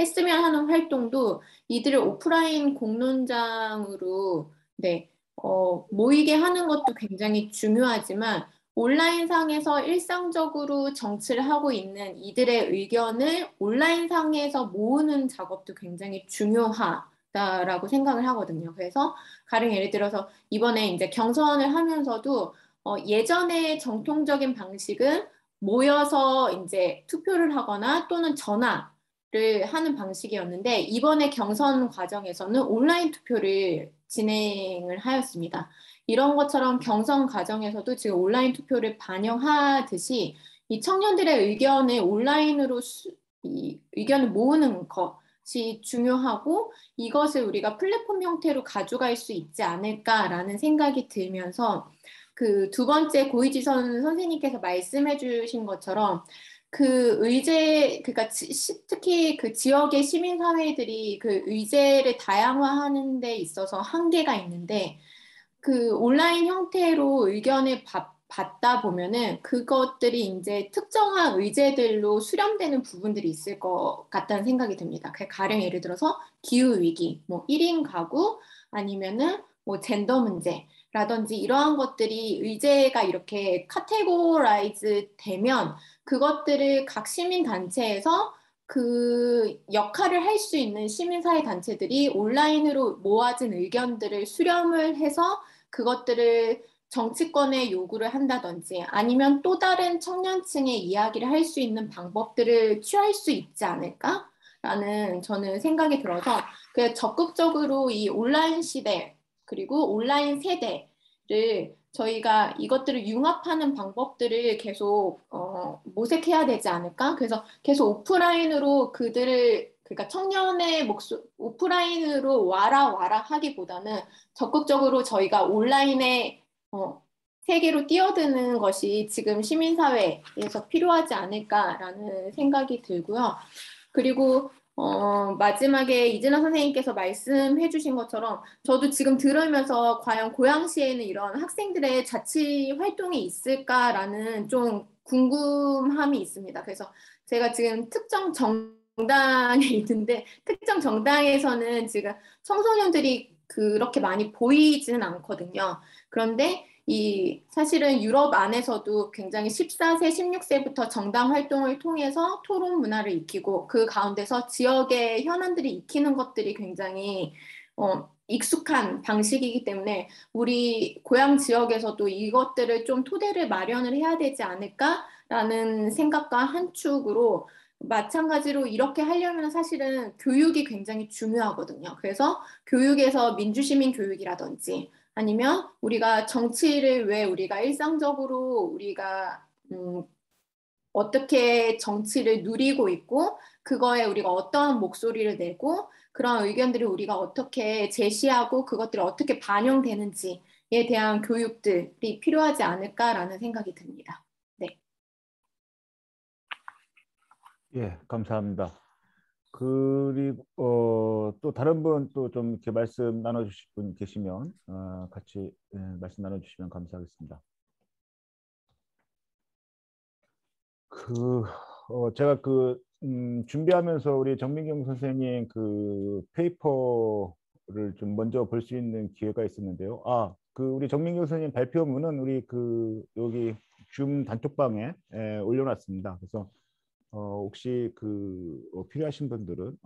했으면 하는 활동도 이들을 오프라인 공론장으로 모이게 하는 것도 굉장히 중요하지만 온라인상에서 일상적으로 정치를 하고 있는 이들의 의견을 온라인상에서 모으는 작업도 굉장히 중요하다라고 생각을 하거든요. 그래서 가령 예를 들어서 이번에 이제 경선을 하면서도 예전의 정통적인 방식은 모여서 이제 투표를 하거나 또는 전화를 하는 방식이었는데 이번에 경선 과정에서는 온라인 투표를 진행을 하였습니다. 이런 것처럼 경선 과정에서도 지금 온라인 투표를 반영하듯이 이 청년들의 의견을 온라인으로 의견을 모으는 것이 중요하고 이것을 우리가 플랫폼 형태로 가져갈 수 있지 않을까라는 생각이 들면서 그 두 번째 고이지선 선생님께서 말씀해 주신 것처럼 그 의제, 그러니까 특히 그 지역의 시민사회들이 그 의제를 다양화하는 데 있어서 한계가 있는데 그 온라인 형태로 의견을 받다 보면은 그것들이 이제 특정한 의제들로 수렴되는 부분들이 있을 것 같다는 생각이 듭니다. 가령 예를 들어서 기후위기, 1인 가구 아니면은 젠더 문제라든지 이러한 것들이 의제가 이렇게 카테고라이즈 되면 그것들을 각 시민단체에서 그 역할을 할 수 있는 시민사회 단체들이 온라인으로 모아진 의견들을 수렴을 해서 그것들을 정치권에 요구를 한다든지 아니면 또 다른 청년층의 이야기를 할 수 있는 방법들을 취할 수 있지 않을까라는 저는 생각이 들어서 그래서 적극적으로 이 온라인 시대 그리고 온라인 세대를 저희가 이것들을 융합하는 방법들을 계속 모색해야 되지 않을까? 그래서 계속 오프라인으로 그러니까 청년의 오프라인으로 와라 하기보다는 적극적으로 저희가 온라인에 세계로 뛰어드는 것이 지금 시민사회에서 필요하지 않을까라는 생각이 들고요. 그리고 마지막에 이진아 선생님께서 말씀해 주신 것처럼 저도 지금 들으면서 과연 고양시에는 이런 학생들의 자치 활동이 있을까라는 좀 궁금함이 있습니다. 그래서 제가 지금 특정 정당에 있는데 특정 정당에서는 지금 청소년들이 그렇게 많이 보이지는 않거든요. 그런데 사실은 유럽 안에서도 굉장히 14세, 16세부터 정당 활동을 통해서 토론 문화를 익히고 그 가운데서 지역의 현안들이 익히는 것들이 굉장히 익숙한 방식이기 때문에 우리 고향 지역에서도 이것들을 좀 토대를 마련을 해야 되지 않을까라는 생각과 한 축으로 마찬가지로 이렇게 하려면 사실은 교육이 굉장히 중요하거든요. 그래서 교육에서 민주시민 교육이라든지 아니면 우리가 정치를 왜 우리가 일상적으로 우리가 어떻게 정치를 누리고 있고 그거에 우리가 어떠한 목소리를 내고 그런 의견들을 우리가 어떻게 제시하고 그것들이 어떻게 반영되는지에 대한 교육들이 필요하지 않을까라는 생각이 듭니다. 네. 예, 감사합니다. 그리고 또 다른 분 또 좀 이렇게 말씀 나눠주실 분 계시면 같이 말씀 나눠주시면 감사하겠습니다. 제가 준비하면서 우리 정민경 선생님 그 페이퍼를 좀 먼저 볼 수 있는 기회가 있었는데요. 우리 정민경 선생님 발표문은 우리 여기 줌 단톡방에 올려놨습니다. 그래서 혹시 필요하신 분들은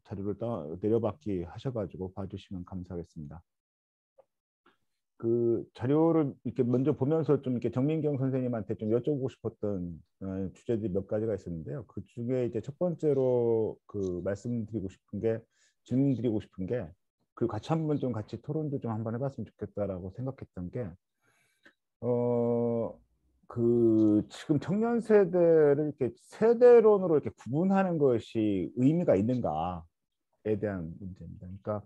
자료를 내려받기 하셔가지고 봐주시면 감사하겠습니다. 그 자료를 이렇게 먼저 보면서 좀 이렇게 정민경 선생님한테 좀 여쭤보고 싶었던 주제들이 몇 가지가 있었는데요. 그 중에 이제 첫 번째로 질문드리고 싶은 게 그리고 같이 한번 좀 같이 토론도 좀 한번 해봤으면 좋겠다라고 생각했던 게 지금 청년 세대를 이렇게 세대론으로 이렇게 구분하는 것이 의미가 있는가에 대한 문제입니다. 그러니까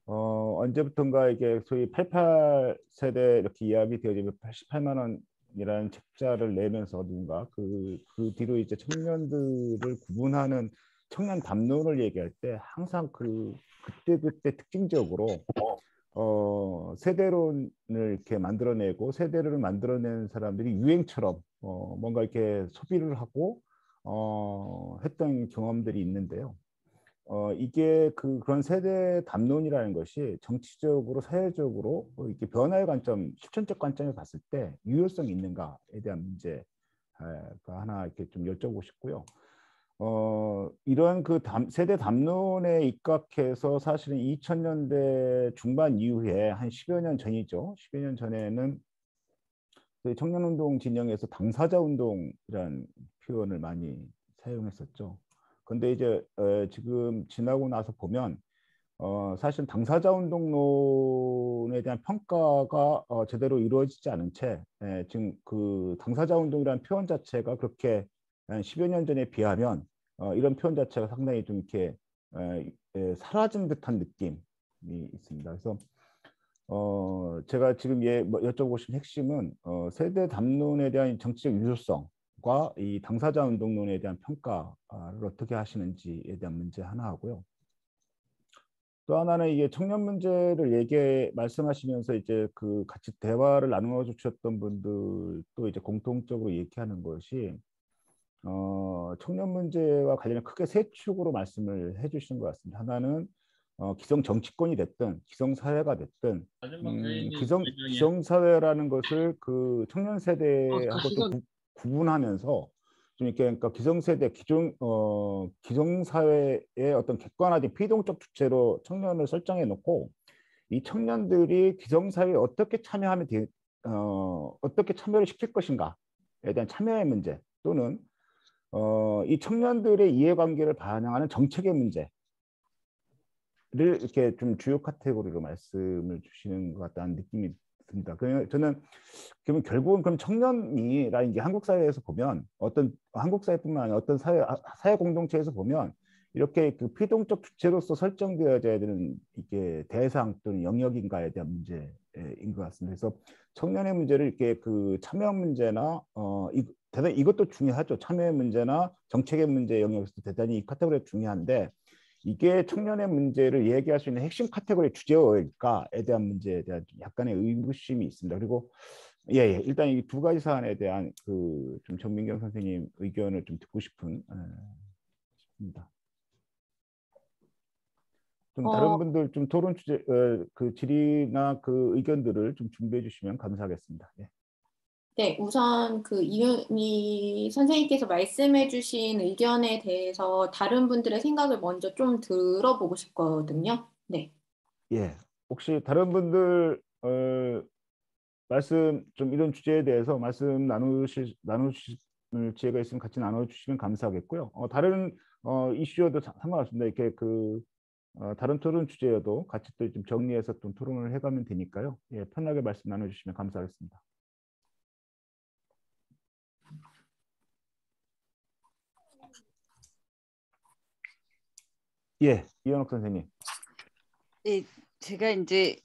언제부턴가 이게 소위 88 세대 이렇게 이야기 되어지면 88만 원이라는 책자를 내면서 누군가 그 뒤로 이제 청년들을 구분하는 청년 담론을 얘기할 때 항상 그때 특징적으로 세대론을 이렇게 만들어내고 세대를 만들어낸 사람들이 유행처럼 뭔가 이렇게 소비를 하고 했던 경험들이 있는데요. 이게 그런 세대 담론이라는 것이 정치적으로 사회적으로 이렇게 변화의 관점, 실천적 관점을 봤을 때 유효성이 있는가에 대한 문제가 하나 이렇게 좀 여쭤보고 싶고요. 이런 세대 담론에 입각해서 사실은 2000년대 중반 이후에 한 10여 년 전이죠. 10여 년 전에는 청년운동 진영에서 당사자 운동이라는 표현을 많이 사용했었죠. 근데 이제 지금 지나고 나서 보면 사실 당사자 운동론에 대한 평가가 제대로 이루어지지 않은 채 지금 그 당사자 운동이라는 표현 자체가 그렇게 한 10여 년 전에 비하면 이런 표현 자체가 상당히 좀 이렇게 사라진 듯한 느낌이 있습니다. 그래서 제가 지금 여쭤보고 싶은 핵심은 세대 담론에 대한 정치적 유효성과 이 당사자 운동론에 대한 평가를 어떻게 하시는지에 대한 문제 하나 하고요. 또 하나는 이게 청년 문제를 말씀하시면서 이제 같이 대화를 나누어 주셨던 분들도 이제 공통적으로 얘기하는 것이 청년 문제와 관련해 크게 세 축으로 말씀을 해주신 것 같습니다. 하나는 기성 정치권이 됐든 기성 사회가 됐든 기성 사회라는 것을 그 청년 세대하고 좀 구분하면서 좀 이렇게 그러니까 기성 세대 기성 사회의 어떤 객관화된 피동적 주체로 청년을 설정해 놓고 이 청년들이 기성 사회에 어떻게 참여하면 어떻게 참여를 시킬 것인가에 대한 참여의 문제 또는 이 청년들의 이해관계를 반영하는 정책의 문제를 이렇게 좀 주요 카테고리로 말씀을 주시는 것 같다는 느낌이 듭니다. 저는 그러면 결국은 그럼 청년이라는 게 한국 사회에서 보면 한국 사회뿐만 아니라 어떤 사회 공동체에서 보면 이렇게 그 피동적 주체로서 설정되어져야 되는 이게 대상 또는 영역인가에 대한 문제인 것 같습니다. 그래서 청년의 문제를 이렇게 그 참여 문제나 대단히 이것도 중요하죠. 참여의 문제나 정책의 문제 영역에서도 대단히 이 카테고리가 중요한데 이게 청년의 문제를 얘기할 수 있는 핵심 카테고리 주제일까에 대한 문제에 대한 약간의 의구심이 있습니다. 그리고 예, 일단 이 두 가지 사안에 대한 그 좀 정민경 선생님 의견을 좀 듣고 싶습니다. 좀 다른 분들 좀 토론 주제 그 질의나 그 의견들을 좀 준비해 주시면 감사하겠습니다. 예. 네, 우선 그 이윤희 선생님께서 말씀해 주신 의견에 대해서 다른 분들의 생각을 먼저 좀 들어보고 싶거든요. 네. 예. 혹시 다른 분들 말씀 좀 이런 주제에 대해서 말씀 나누실 기회가 있으면 같이 나눠주시면 감사하겠고요. 다른 이슈여도 상관없습니다. 이렇게 그 다른 토론 주제여도 같이 또 좀 정리해서 좀 토론을 해가면 되니까요. 예, 편하게 말씀 나눠주시면 감사하겠습니다. 예, 이현옥 선생님. 네, 제가 이제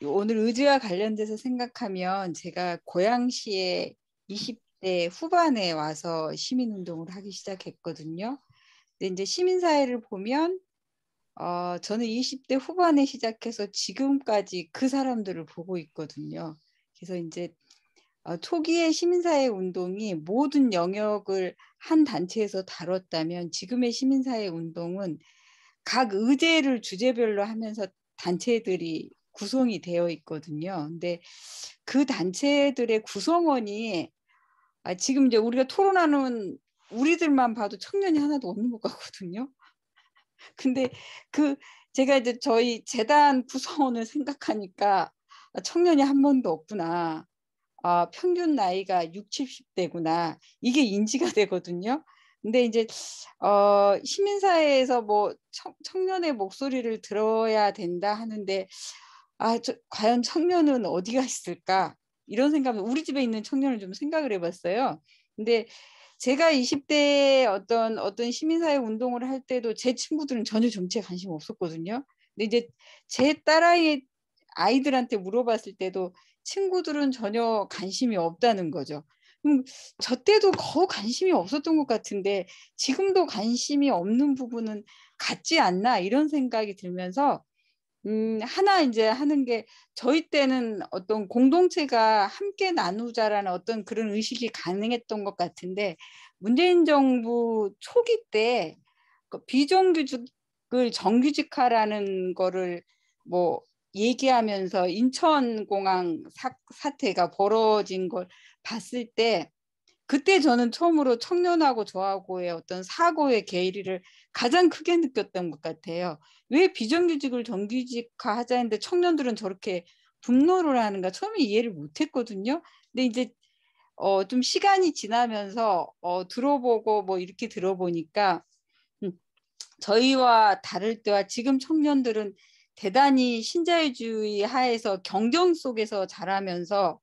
오늘 의제와 관련돼서 생각하면 제가 고양시에 20대 후반에 와서 시민운동을 하기 시작했거든요. 근데 이제 시민사회를 보면 저는 20대 후반에 시작해서 지금까지 그 사람들을 보고 있거든요. 그래서 이제 초기의 시민사회 운동이 모든 영역을 한 단체에서 다뤘다면 지금의 시민사회 운동은 각 의제를 주제별로 하면서 단체들이 구성이 되어 있거든요. 근데 그 단체들의 구성원이 지금 이제 우리가 토론하는 우리들만 봐도 청년이 하나도 없는 것 같거든요. 근데 제가 이제 저희 재단 구성원을 생각하니까 청년이 한 번도 없구나. 평균 나이가 60, 70대구나. 이게 인지가 되거든요. 근데 이제 시민사회에서 뭐 청년의 목소리를 들어야 된다 하는데 과연 청년은 어디가 있을까? 이런 생각을 우리 집에 있는 청년을 좀 생각을 해봤어요. 근데 제가 20대 어떤 시민사회 운동을 할 때도 제 친구들은 전혀 정치에 관심 없었거든요. 근데 이제 제 딸아이 아이들한테 물어봤을 때도 친구들은 전혀 관심이 없다는 거죠. 저 때도 거의 관심이 없었던 것 같은데 지금도 관심이 없는 부분은 같지 않나 이런 생각이 들면서 하나 이제 하는 게 저희 때는 어떤 공동체가 함께 나누자라는 어떤 그런 의식이 가능했던 것 같은데 문재인 정부 초기 때 비정규직을 정규직화라는 거를 뭐 얘기하면서 인천공항 사태가 벌어진 걸 봤을 때 그때 저는 처음으로 청년하고 저하고의 어떤 사고의 괴리를 가장 크게 느꼈던 것 같아요. 왜 비정규직을 정규직화 하자는데 청년들은 저렇게 분노를 하는가 처음에 이해를 못했거든요. 근데 이제 좀 시간이 지나면서 들어보고 뭐 이렇게 들어보니까 저희와 다를 때와 지금 청년들은 대단히 신자유주의 하에서 경쟁 속에서 자라면서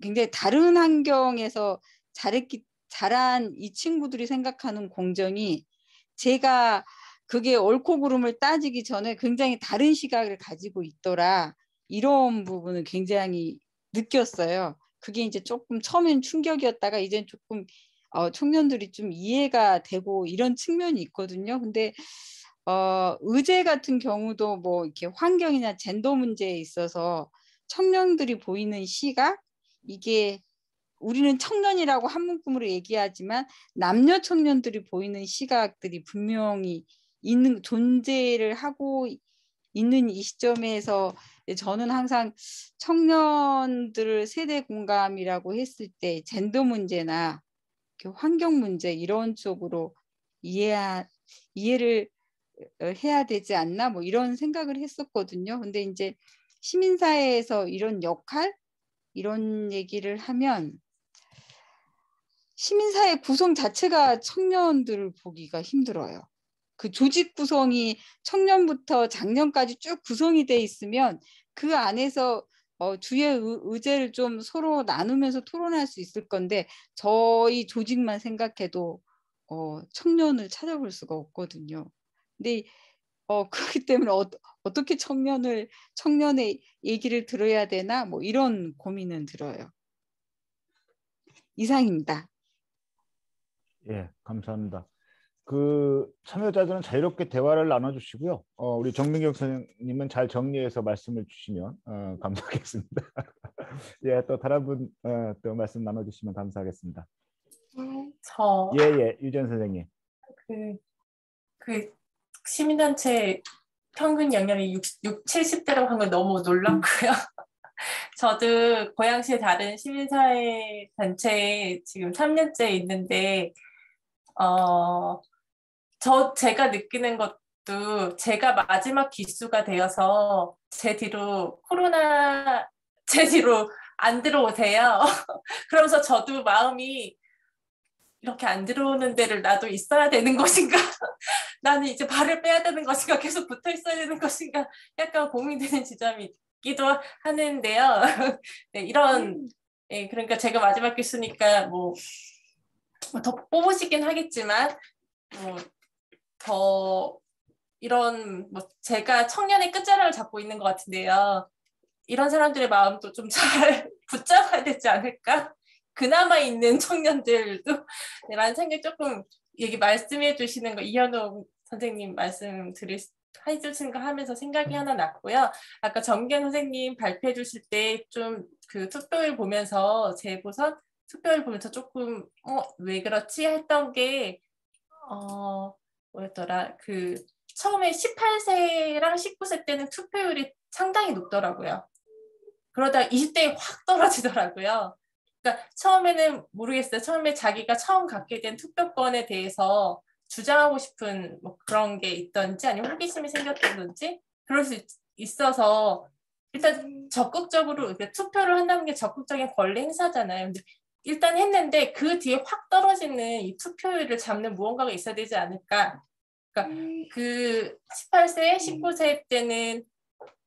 굉장히 다른 환경에서 자란 이 친구들이 생각하는 공정이 제가 그게 옳고 그름을 따지기 전에 굉장히 다른 시각을 가지고 있더라. 이런 부분을 굉장히 느꼈어요. 그게 이제 조금 처음엔 충격이었다가 이젠 조금 청년들이 좀 이해가 되고 이런 측면이 있거든요. 근데 의제 같은 경우도 뭐 이렇게 환경이나 젠더 문제에 있어서 청년들이 보이는 시각 이게 우리는 청년이라고 한 문구로 얘기하지만 남녀 청년들이 보이는 시각들이 분명히 존재를 하고 있는 이 시점에서 저는 항상 청년들 세대 공감이라고 했을 때 젠더 문제나 환경 문제 이런 쪽으로 이해를 해야 되지 않나 뭐 이런 생각을 했었거든요. 근데 이제 시민사회에서 이런 역할 이런 얘기를 하면 시민사회 구성 자체가 청년들을 보기가 힘들어요. 그 조직 구성이 청년부터 장년까지 쭉 구성이 돼 있으면 그 안에서 주의 의제를 좀 서로 나누면서 토론할 수 있을 건데 저희 조직만 생각해도 청년을 찾아볼 수가 없거든요. 근데 그렇기 때문에 어떻게 청년의 얘기를 들어야 되나 뭐 이런 고민은 들어요. 이상입니다. 예, 감사합니다. 그 참여자들은 자유롭게 대화를 나눠주시고요. 우리 정민경 선생님은 잘 정리해서 말씀을 주시면 감사하겠습니다. 예, 또 다른 분 또 말씀 나눠주시면 감사하겠습니다. 예, 유전 선생님. 그 시민단체 평균 연령이 70대라고 한 건 너무 놀랍고요. 저도 고양시의 다른 시민사회 단체에 지금 3년째 있는데 제가 느끼는 것도 제가 마지막 기수가 되어서 제 뒤로 안 들어오세요. 그러면서 저도 마음이 이렇게 안 들어오는 데를 나도 있어야 되는 것인가? 나는 이제 발을 빼야 되는 것인가? 계속 붙어 있어야 되는 것인가? 약간 고민되는 지점이 있기도 하는데요. 네, 그러니까 제가 마지막 기수니까 더 뽑으시긴 하겠지만 더 제가 청년의 끝자락을 잡고 있는 것 같은데요. 이런 사람들의 마음도 좀 잘 붙잡아야 되지 않을까? 그나마 있는 청년들도 라는 생각이 조금 말씀해 주시는 거 이현우 선생님 해주시는 거 하면서 생각이 하나 났고요. 아까 정경 선생님 발표해 주실 때 좀 그 투표율 보면서 재보선 투표율 보면서 조금 왜 그렇지 했던 게 뭐였더라? 그 처음에 18세랑 19세 때는 투표율이 상당히 높더라고요. 그러다 20대에 확 떨어지더라고요. 그러니까 처음에는 모르겠어요. 처음에 자기가 처음 갖게 된 투표권에 대해서 주장하고 싶은 그런 게 있던지 아니면 호기심이 생겼던지 그럴 수 있어서 일단 적극적으로 투표를 한다는 게 적극적인 권리 행사잖아요. 근데 일단 했는데 그 뒤에 확 떨어지는 이 투표율을 잡는 무언가가 있어야 되지 않을까. 그러니까 그 18세, 19세 때는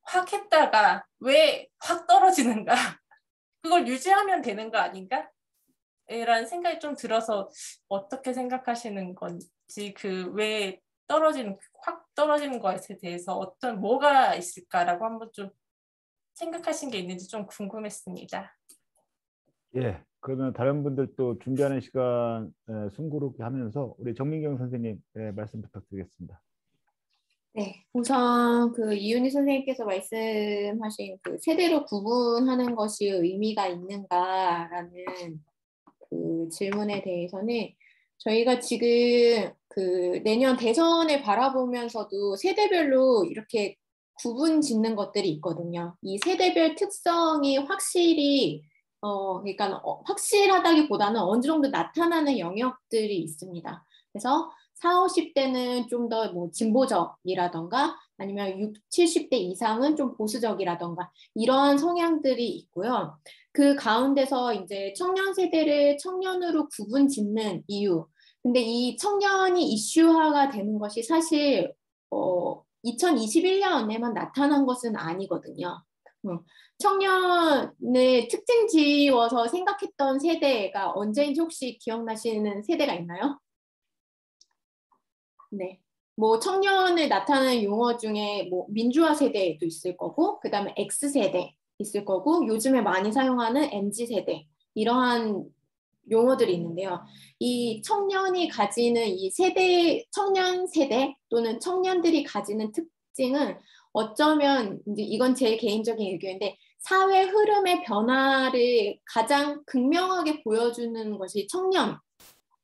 확 했다가 왜 확 떨어지는가. 그걸 유지하면 되는 거 아닌가? 라는 생각이 좀 들어서 어떻게 생각하시는 건지 왜 확 떨어지는 것에 대해서 뭐가 있을까라고 한번 좀 생각하신 게 있는지 좀 궁금했습니다. 예, 그러면 다른 분들도 준비하는 시간 숨고르게 하면서 우리 정민경 선생님 말씀 부탁드리겠습니다. 네, 우선 이윤희 선생님께서 말씀하신 세대로 구분하는 것이 의미가 있는가라는 질문에 대해서는 저희가 지금 내년 대선을 바라보면서도 세대별로 이렇게 구분 짓는 것들이 있거든요. 이 세대별 특성이 확실히 그러니까 확실하다기보다는 어느 정도 나타나는 영역들이 있습니다. 그래서 40, 50대는 좀 더 진보적이라던가 아니면 60, 70대 이상은 좀 보수적이라던가 이런 성향들이 있고요. 그 가운데서 이제 청년 세대를 청년으로 구분 짓는 이유. 근데 이 청년이 이슈화가 되는 것이 사실 2021년에만 나타난 것은 아니거든요. 청년을 특징 지어서 생각했던 세대가 언제인지 혹시 기억나시는 세대가 있나요? 네. 청년을 나타내는 용어 중에 민주화 세대도 있을 거고, 그 다음에 X세대 있을 거고, 요즘에 많이 사용하는 MZ세대, 이러한 용어들이 있는데요. 이 청년이 가지는 이 청년 세대 또는 청년들이 가지는 특징은 어쩌면 이제 이건 제 개인적인 의견인데 사회 흐름의 변화를 가장 극명하게 보여주는 것이 청년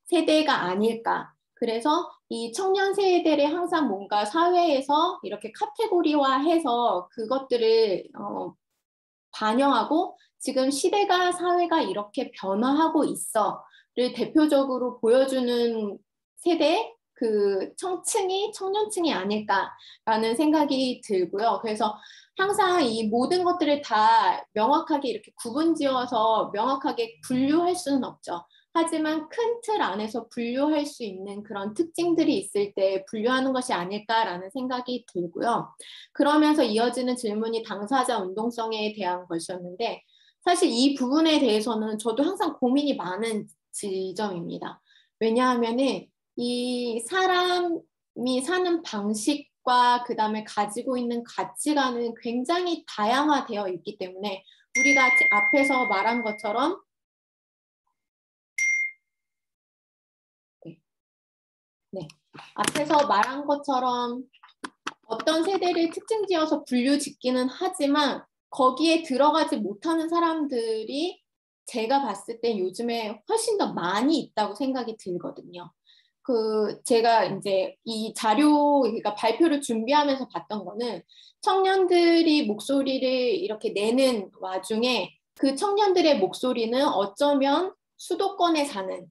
세대가 아닐까. 그래서 이 청년 세대를 항상 뭔가 사회에서 이렇게 카테고리화해서 그것들을 반영하고 지금 사회가 이렇게 변화하고 있어를 대표적으로 보여주는 세대 청년층이 아닐까라는 생각이 들고요. 그래서 항상 이 모든 것들을 다 명확하게 이렇게 구분지어서 명확하게 분류할 수는 없죠. 하지만 큰 틀 안에서 분류할 수 있는 그런 특징들이 있을 때 분류하는 것이 아닐까라는 생각이 들고요. 그러면서 이어지는 질문이 당사자 운동성에 대한 것이었는데 사실 이 부분에 대해서는 저도 항상 고민이 많은 지점입니다. 왜냐하면은 이 사람이 사는 방식과 그 다음에 가지고 있는 가치관은 굉장히 다양화되어 있기 때문에 우리가 앞에서 말한 것처럼 앞에서 말한 것처럼 어떤 세대를 특징 지어서 분류 짓기는 하지만 거기에 들어가지 못하는 사람들이 제가 봤을 때 요즘에 훨씬 더 많이 있다고 생각이 들거든요. 제가 이제 이 자료, 그러니까 발표를 준비하면서 봤던 거는 청년들이 목소리를 이렇게 내는 와중에 그 청년들의 목소리는 어쩌면 수도권에 사는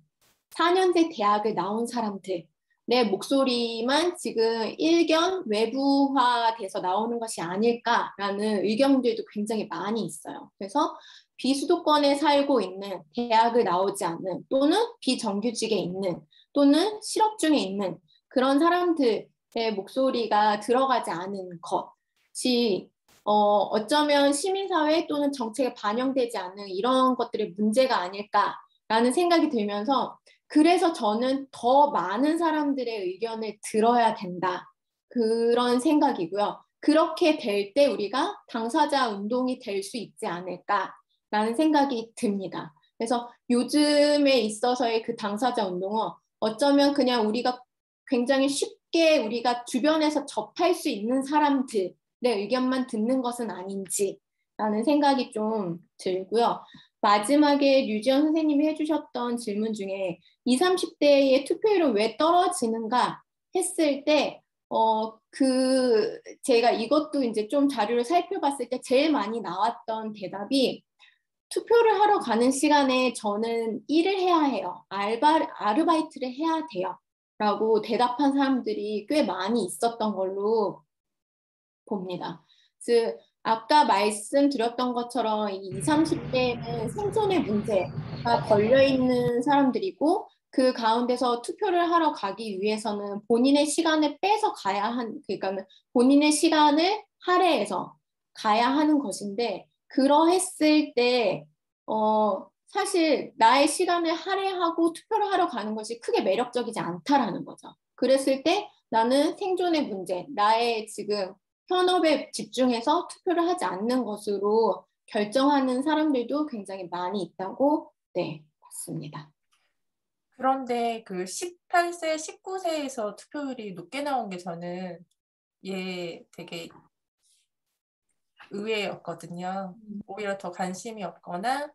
4년제 대학을 나온 사람들, 내 목소리만 지금 일견 외부화돼서 나오는 것이 아닐까라는 의견들도 굉장히 많이 있어요. 그래서 비수도권에 살고 있는, 대학을 나오지 않는, 또는 비정규직에 있는, 또는 실업 중에 있는 그런 사람들의 목소리가 들어가지 않은 것이 어쩌면 시민사회 또는 정책에 반영되지 않는 이런 것들의 문제가 아닐까라는 생각이 들면서 그래서 저는 더 많은 사람들의 의견을 들어야 된다. 그런 생각이고요. 그렇게 될 때 우리가 당사자 운동이 될 수 있지 않을까라는 생각이 듭니다. 그래서 요즘에 있어서의 그 당사자 운동은 어쩌면 그냥 우리가 굉장히 쉽게 우리가 주변에서 접할 수 있는 사람들의 의견만 듣는 것은 아닌지라는 생각이 좀 들고요. 마지막에 류지연 선생님이 해주셨던 질문 중에 20, 30대의 투표율은 왜 떨어지는가 했을 때 제가 이것도 이제 좀 자료를 살펴봤을 때 제일 많이 나왔던 대답이 투표를 하러 가는 시간에 저는 일을 해야 해요. 아르바이트를 해야 돼요. 라고 대답한 사람들이 꽤 많이 있었던 걸로 봅니다. 즉 아까 말씀드렸던 것처럼 이 20, 30대는 생존의 문제가 걸려있는 사람들이고 그 가운데서 투표를 하러 가기 위해서는 본인의 시간을 빼서 그러니까 본인의 시간을 할애해서 가야 하는 것인데 그러했을 때 사실 나의 시간을 할애하고 투표를 하러 가는 것이 크게 매력적이지 않다라는 거죠. 그랬을 때 나는 생존의 문제, 나의 지금 현업에 집중해서 투표를 하지 않는 것으로 결정하는 사람들도 굉장히 많이 있다고 봤습니다. 그런데 그 18세, 19세에서 투표율이 높게 나온 게 저는 되게 의외였거든요. 오히려 더 관심이 없거나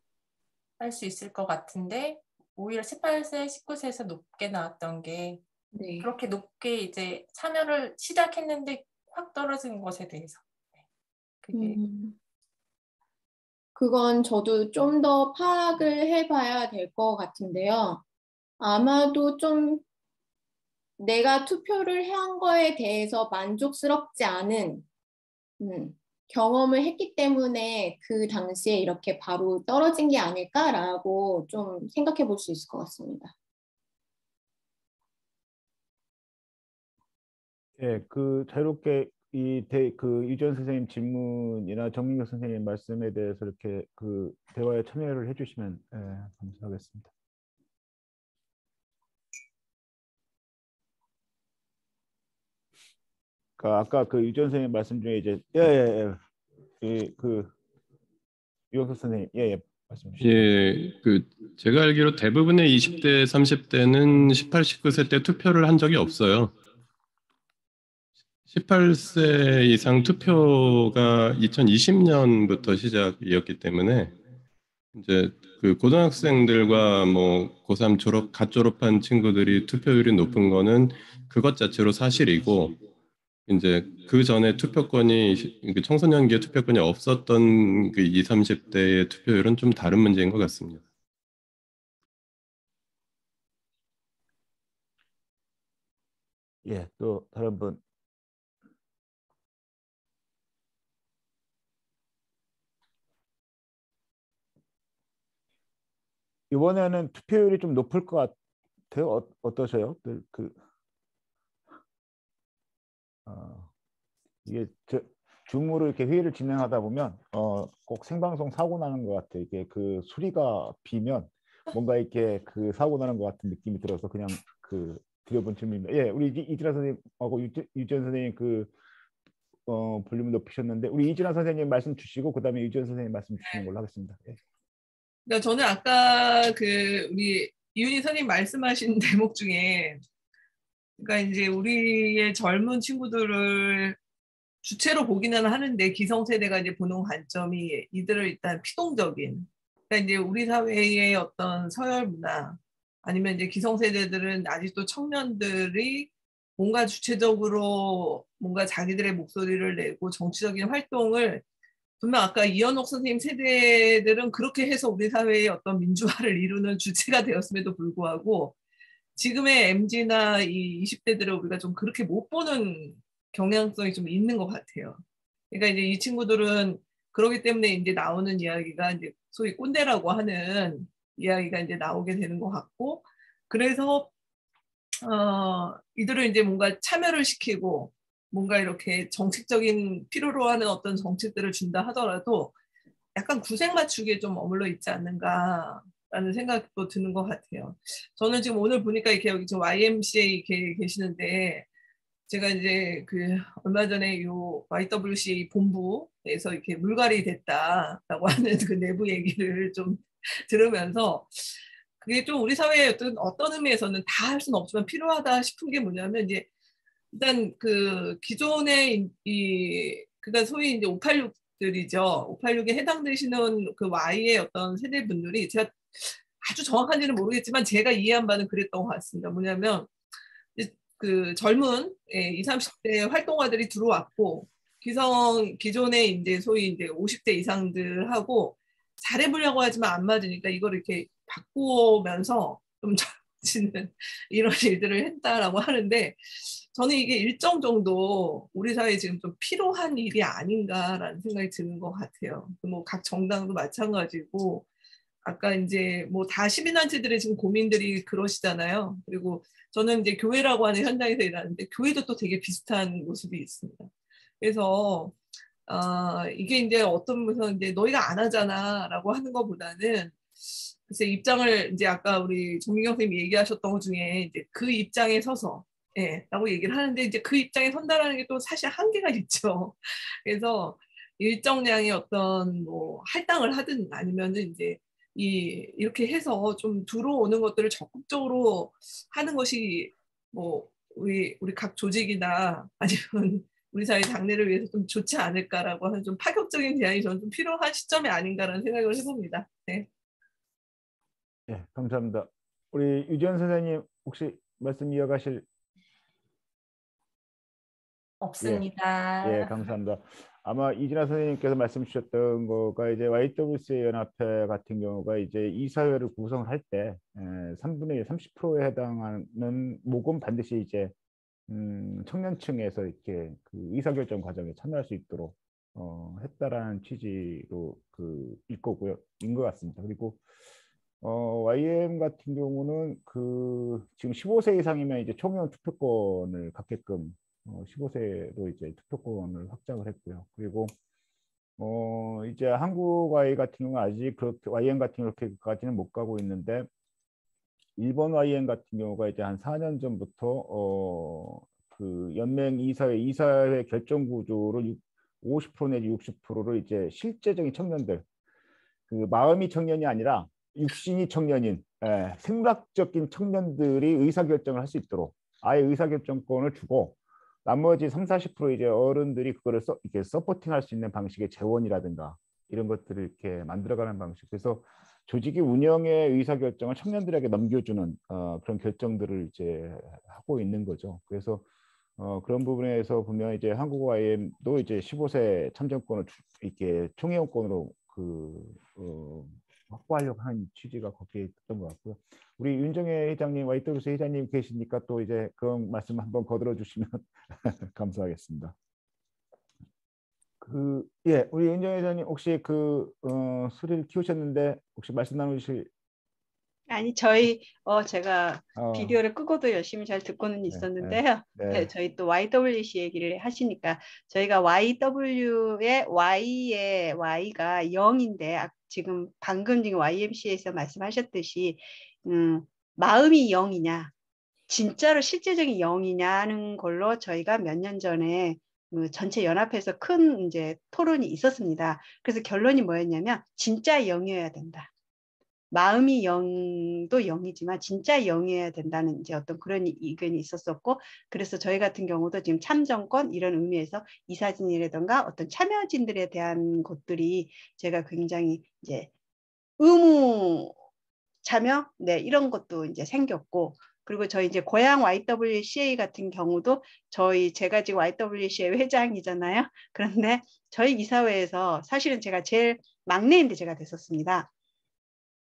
할 수 있을 것 같은데 오히려 18세, 19세에서 높게 나왔던 게 그렇게 높게 이제 참여를 시작했는데 확 떨어진 것에 대해서 그건 저도 좀 더 파악을 해봐야 될 것 같은데요. 아마도 좀 내가 투표를 한 거에 대해서 만족스럽지 않은 경험을 했기 때문에 그 당시에 이렇게 바로 떨어진 게 아닐까라고 좀 생각해 볼 수 있을 것 같습니다. 예, 자유롭게 유지연 선생님 질문이나 정민경 선생님 말씀에 대해서 이렇게 대화에 참여를 해주시면 감사하겠습니다. 아까 유지연 선생님 말씀 중에 이제 유영석 선생님 말씀 주시죠. 제가 알기로 대부분의 20대, 30대는 18, 19세 때 투표를 한 적이 없어요. 18세 이상 투표가 2020년부터 시작이었기 때문에 이제 고등학생들과 고3 갓 졸업한 친구들이 투표율이 높은 거는 그것 자체로 사실이고 이제 그 전에 청소년기에 투표권이 없었던 20, 30대의 투표율은 좀 다른 문제인 것 같습니다. 예, 또 다른 분. 이번에는 투표율이 좀 높을 것 같아요. 어떠세요? 이게 줌으로 이렇게 회의를 진행하다 보면 꼭 생방송 사고 나는 것 같아요. 이게 소리가 비면 뭔가 이렇게 사고 나는 것 같은 느낌이 들어서 그냥 드려본 질문입니다. 예, 우리 이진아 선생님하고 유지연 선생님 볼륨을 높이셨는데 우리 이진아 선생님 말씀 주시고 그다음에 유지연 선생님 말씀 주시는 걸로 하겠습니다. 예. 그러니까 저는 아까 우리 이윤희 선생님 말씀하신 대목 중에 그러니까 이제 우리의 젊은 친구들을 주체로 보기는 하는데 기성세대가 이제 보는 관점이 이들을 일단 피동적인 그러니까 이제 우리 사회의 어떤 서열 문화 아니면 이제 기성세대들은 아직도 청년들이 뭔가 주체적으로 뭔가 자기들의 목소리를 내고 정치적인 활동을 분명 아까 이현옥 선생님 세대들은 그렇게 해서 우리 사회의 어떤 민주화를 이루는 주체가 되었음에도 불구하고 지금의 MZ나 이 20대들을 우리가 좀 그렇게 못 보는 경향성이 좀 있는 것 같아요. 그러니까 이제 이 친구들은 그러기 때문에 이제 나오는 이야기가 이제 소위 꼰대라고 하는 이야기가 이제 나오게 되는 것 같고 그래서 이들을 이제 뭔가 참여를 시키고 뭔가 이렇게 정책적인 필요로 하는 어떤 정책들을 준다 하더라도 약간 구색 맞추기에 좀 머물러 있지 않는가라는 생각도 드는 것 같아요. 저는 지금 오늘 보니까 이렇게 여기 지금 YMCA 이렇게 계시는데 제가 이제 얼마 전에 요 YWCA 본부에서 이렇게 물갈이 됐다라고 하는 그 내부 얘기를 좀 들으면서 그게 좀 우리 사회의 어떤 의미에서는 다 할 수는 없지만 필요하다 싶은 게 뭐냐면 이제 일단 기존의 그러니까 소위 이제 586들이죠. 586에 해당되시는 그 Y의 어떤 세대분들이 제가 아주 정확한지는 모르겠지만 제가 이해한 바는 그랬던 것 같습니다. 뭐냐면 젊은 20, 30대 활동가들이 들어왔고 기존의 이제 소위 이제 50대 이상들하고 잘해보려고 하지만 안 맞으니까 이걸 이렇게 바꾸면서 좀 젊어지는 이런 일들을 했다라고 하는데 저는 이게 일정 정도 우리 사회에 지금 좀 필요한 일이 아닌가라는 생각이 드는 것 같아요. 뭐 각 정당도 마찬가지고 아까 이제 뭐 다 시민단체들의 지금 고민들이 그러시잖아요. 그리고 저는 이제 교회라고 하는 현장에서 일하는데 교회도 또 되게 비슷한 모습이 있습니다. 그래서 이게 이제 어떤 분은 이제 너희가 안 하잖아라고 하는 것보다는 글쎄 입장을 이제 아까 우리 정민경 선생님이 얘기하셨던 것 중에 이제 그 입장에 서서 라고 얘기를 하는데 이제 그 입장에 선다라는 게 또 사실 한계가 있죠. 그래서 일정량의 어떤 뭐 할당을 하든 아니면은 이제 이렇게 해서 좀 들어오는 것들을 적극적으로 하는 것이 뭐 우리 각 조직이나 아니면 우리 사회 장래를 위해서 좀 좋지 않을까라고 하는 좀 파격적인 제안이 저는 좀 필요한 시점이 아닌가라는 생각을 해봅니다. 네. 네, 감사합니다. 우리 유지연 선생님 혹시 말씀 이어가실? 없습니다. 예, 감사합니다. 아마 이진아 선생님께서 말씀 주셨던 거가 이제 YWCA 연합회 같은 경우가 이제 이사회를 구성을 할 때 3분의 1, 30%에 해당하는 모금 반드시 이제 청년층에서 이렇게 의사결정 과정에 참여할 수 있도록 했다라는 취지로 일 거고요, 인 것 같습니다. 그리고 YM 같은 경우는 지금 15세 이상이면 이제 총연 투표권을 갖게끔 15세로 이제 투표권을 확장을 했고요. 그리고 이제 한국 Y 같은 경우는 아직 그렇게 YM 같은 경우 그렇게까지는 못 가고 있는데 일본 YM 같은 경우가 이제 한 4년 전부터 연맹 이사회 결정 구조로 50% 내지 60%를 이제 실제적인 청년들, 마음이 청년이 아니라 육신이 청년인 생물학적인 청년들이 의사결정을 할 수 있도록 아예 의사결정권을 주고 나머지 30, 40% 이제 어른들이 그거를 이렇게 서포팅할 수 있는 방식의 재원이라든가 이런 것들을 이렇게 만들어가는 방식. 그래서 조직의 운영의 의사결정을 청년들에게 넘겨주는 그런 결정들을 이제 하고 있는 거죠. 그래서 그런 부분에서 보면 이제 한국 YM도 이제 15세 참정권을 이렇게 총회원권으로 확보하려고 하는 취지가 거기에 있던 것 같고요. 우리 윤정혜 회장님, YWC 회장님 계시니까 또 이제 그런 말씀 한번 거들어 주시면 감사하겠습니다. 우리 윤정혜 회장님 혹시 소리를 키우셨는데 혹시 말씀 나누실? 아니 제가 비디오를 끄고도 열심히 잘 듣고는 있었는데요. 네, 저희 또 YWC 얘기를 하시니까 저희가 YW의 Y의 Y가 0인데 지금 방금 YMCA에서 말씀하셨듯이 마음이 0이냐 진짜로 실제적인 영이냐는 걸로 저희가 몇 년 전에 전체 연합회에서 큰 이제 토론이 있었습니다. 그래서 결론이 뭐였냐면 진짜 영이어야 된다. 마음이 영도 영이지만 진짜 영이어야 된다는 이제 어떤 그런 의견이 있었었고, 그래서 저희 같은 경우도 지금 참정권 이런 의미에서 이사진이라든가 어떤 참여진들에 대한 것들이 제가 굉장히 이제 의무 참여 네 이런 것도 이제 생겼고, 그리고 저희 이제 고향 YWCA 같은 경우도 제가 지금 YWCA 회장이잖아요. 그런데 저희 이사회에서 사실은 제가 제일 막내인데 제가 됐었습니다.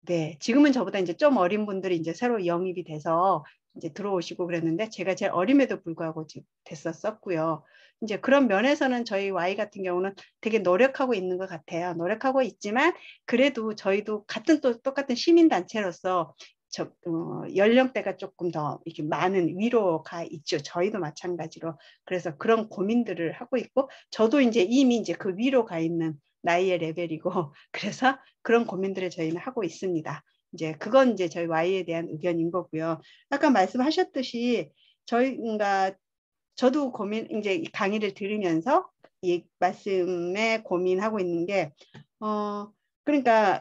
네, 지금은 저보다 이제 좀 어린 분들이 이제 새로 영입이 돼서 이제 들어오시고 그랬는데 제가 제일 어림에도 불구하고 됐었고요. 이제 그런 면에서는 저희 Y 같은 경우는 되게 노력하고 있는 것 같아요. 노력하고 있지만 그래도 저희도 똑같은 시민단체로서 연령대가 조금 더 이렇게 많은 위로가 있죠. 저희도 마찬가지로. 그래서 그런 고민들을 하고 있고, 저도 이제 이미 이제 그 위로가 있는 나이의 레벨이고, 그래서 그런 고민들을 저희는 하고 있습니다. 이제 그건 이제 저희 Y에 대한 의견인 거고요. 아까 말씀하셨듯이 저도 이제 강의를 들으면서 이 말씀에 고민하고 있는 게, 그러니까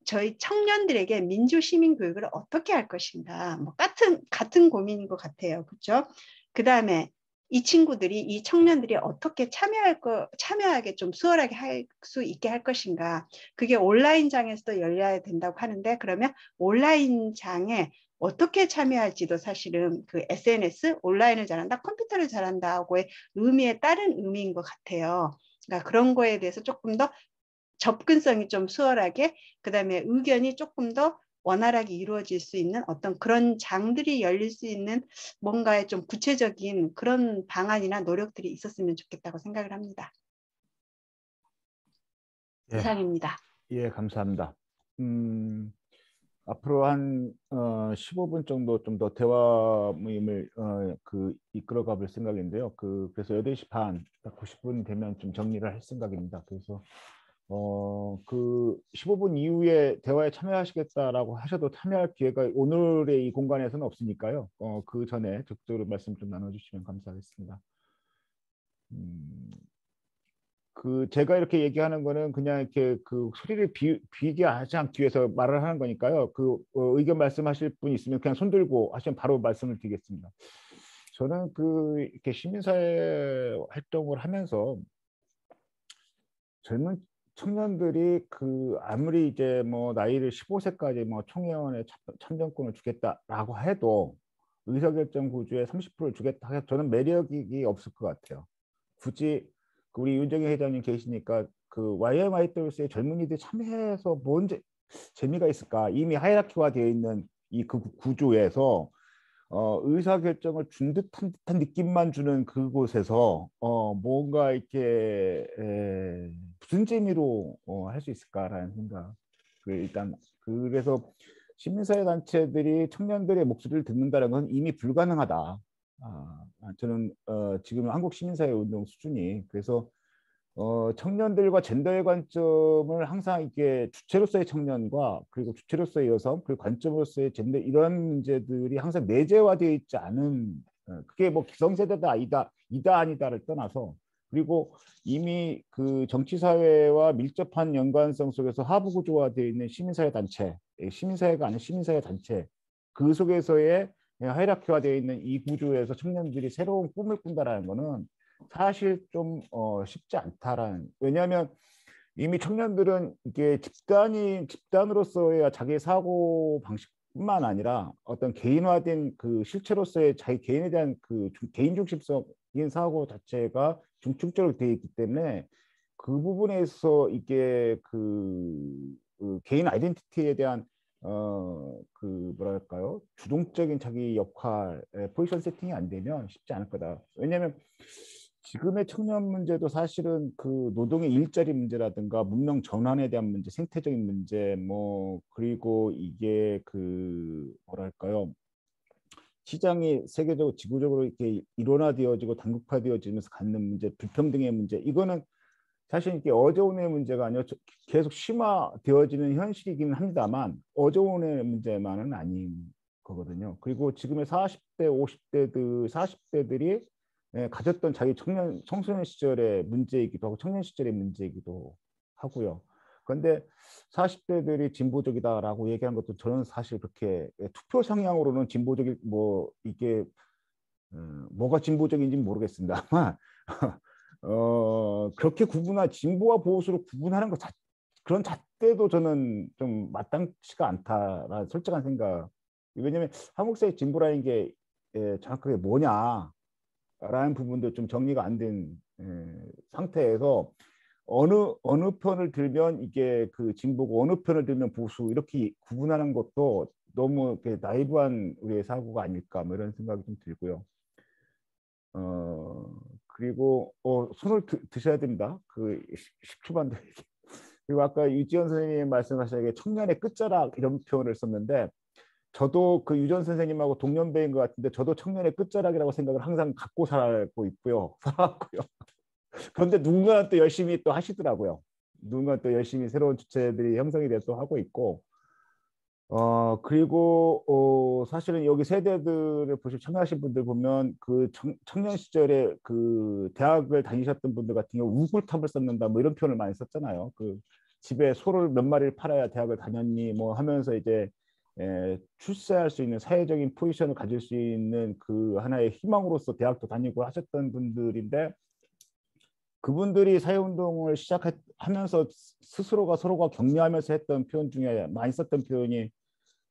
저희 청년들에게 민주시민 교육을 어떻게 할 것인가, 뭐 같은 고민인 것 같아요. 그렇죠? 그 다음에 이 청년들이 어떻게 참여하게 좀 수월하게 할 수 있게 할 것인가. 그게 온라인장에서도 열려야 된다고 하는데, 그러면 온라인장에 어떻게 참여할지도 사실은 그 SNS, 온라인을 잘한다, 컴퓨터를 잘한다고의 의미에 따른 의미인 것 같아요. 그러니까 그런 거에 대해서 조금 더 접근성이 좀 수월하게, 그 다음에 의견이 조금 더 원활하게 이루어질 수 있는 어떤 그런 장들이 열릴 수 있는 뭔가의 좀 구체적인 그런 방안이나 노력들이 있었으면 좋겠다고 생각을 합니다. 예. 이상입니다. 예, 감사합니다. 앞으로 한 15분 정도 좀 더 대화 모임을 이끌어가 볼 생각인데요. 그래서 8시 반, 90분 되면 좀 정리를 할 생각입니다. 그래서 그 15분 이후에 대화에 참여하시겠다라고 하셔도 참여할 기회가 오늘의 이 공간에서는 없으니까요. 그 전에 적극적으로 말씀 좀 나눠주시면 감사하겠습니다. 제가 이렇게 얘기하는 거는 그냥 이렇게 그 소리를 비게 하지 않기 위해서 말을 하는 거니까요. 의견 말씀하실 분 있으면 그냥 손 들고 하시면 바로 말씀을 드리겠습니다. 저는 이렇게 시민사회 활동을 하면서 젊은 청년들이 아무리 이제 뭐 나이를 15세까지 뭐 총회원에 참정권을 주겠다라고 해도 의사결정 구조에 30%를 주겠다 해서 저는 매력이 없을 것 같아요. 굳이 우리 윤정희 회장님 계시니까 YMYWC의 젊은이들 참여해서 뭔 재미가 있을까? 이미 하이라키화 되어 있는 이 구조에서 의사결정을 준 듯한 느낌만 주는 그곳에서 뭔가 이렇게 무슨 재미로 할 수 있을까라는 생각. 일단 그래서 시민사회 단체들이 청년들의 목소리를 듣는다는 건 이미 불가능하다. 저는 지금 한국 시민사회 운동 수준이 그래서 청년들과 젠더의 관점을 항상 이게 주체로서의 청년과 그리고 주체로서의 여성 그리고 관점으로서의 젠더 이런 문제들이 항상 내재화되어 있지 않은 그게 뭐 기성세대다 이다 아니다를 떠나서 그리고 이미 정치사회와 밀접한 연관성 속에서 하부 구조화되어 있는 시민사회 단체, 시민사회가 아닌 시민사회 단체 그 속에서의 하이라키화되어 있는 이 구조에서 청년들이 새로운 꿈을 꾼다라는 거는 사실 좀 쉽지 않다라는. 왜냐하면 이미 청년들은 이게 집단으로서의 자기 사고 방식뿐만 아니라 어떤 개인화된 실체로서의 자기 개인에 대한 개인 중심적인 사고 자체가 중증적으로 되어 있기 때문에 그 부분에서 이게 개인 아이덴티티에 대한 뭐랄까요, 주동적인 자기 역할 포지션 세팅이 안 되면 쉽지 않을 거다. 왜냐하면 지금의 청년 문제도 사실은 노동의 일자리 문제라든가 문명 전환에 대한 문제, 생태적인 문제, 그리고 이게 뭐랄까요, 시장이 세계적으로 지구적으로 이렇게 일원화되어지고 단국화되어지면서 갖는 문제, 불평등의 문제, 이거는 사실 이게 어제 오늘의 문제가 아니라 계속 심화되어지는 현실이긴 합니다만 어제 오늘의 문제만은 아닌 거거든요. 그리고 지금의 40대, 50대들, 40대들이 가졌던 자기 청소년 시절의 문제이기도 하고 청년 시절의 문제이기도 하고요. 그런데 40대들이 진보적이다라고 얘기한 것도 저는 사실 그렇게 투표 성향으로는 진보적이 뭐 이게 뭐가 진보적인지는 모르겠습니다만 그렇게 진보와 보수로 구분하는 것 그런 잣대도 저는 좀 마땅치가 않다라는 솔직한 생각. 왜냐하면 한국 사회 진보라는 게 정확하게 뭐냐라는 부분도 좀 정리가 안 된 상태에서 어느 편을 들면 이게 그 진보고 어느 편을 들면 보수 이렇게 구분하는 것도 너무 이렇게 나이브한 우리의 사고가 아닐까 뭐 이런 생각이 좀 들고요. 그리고 손을 드셔야 됩니다. 그 10초만 더 얘기. 그리고 아까 유지연 선생님 말씀하신 청년의 끝자락 이런 표현을 썼는데 저도 그 유전 선생님하고 동년배인 것 같은데 저도 청년의 끝자락이라고 생각을 항상 갖고 살고 있고요. 살았고요. 그런데 누군가는 또 열심히 또 하시더라고요. 누군가 또 열심히 새로운 주체들이 형성이 돼서 또 하고 있고 그리고 사실은 여기 세대들을 참여하신 분들 보면 그 청년 시절에 그 대학을 다니셨던 분들 같은 경우 우굴탑을 쌓는다 뭐 이런 표현을 많이 썼잖아요. 그 집에 소를 몇 마리를 팔아야 대학을 다녔니 뭐 하면서 이제 출세할 수 있는 사회적인 포지션을 가질 수 있는 그 하나의 희망으로서 대학도 다니고 하셨던 분들인데 그분들이 사회운동을 시작하면서 스스로가 서로가 격려하면서 했던 표현 중에 많이 썼던 표현이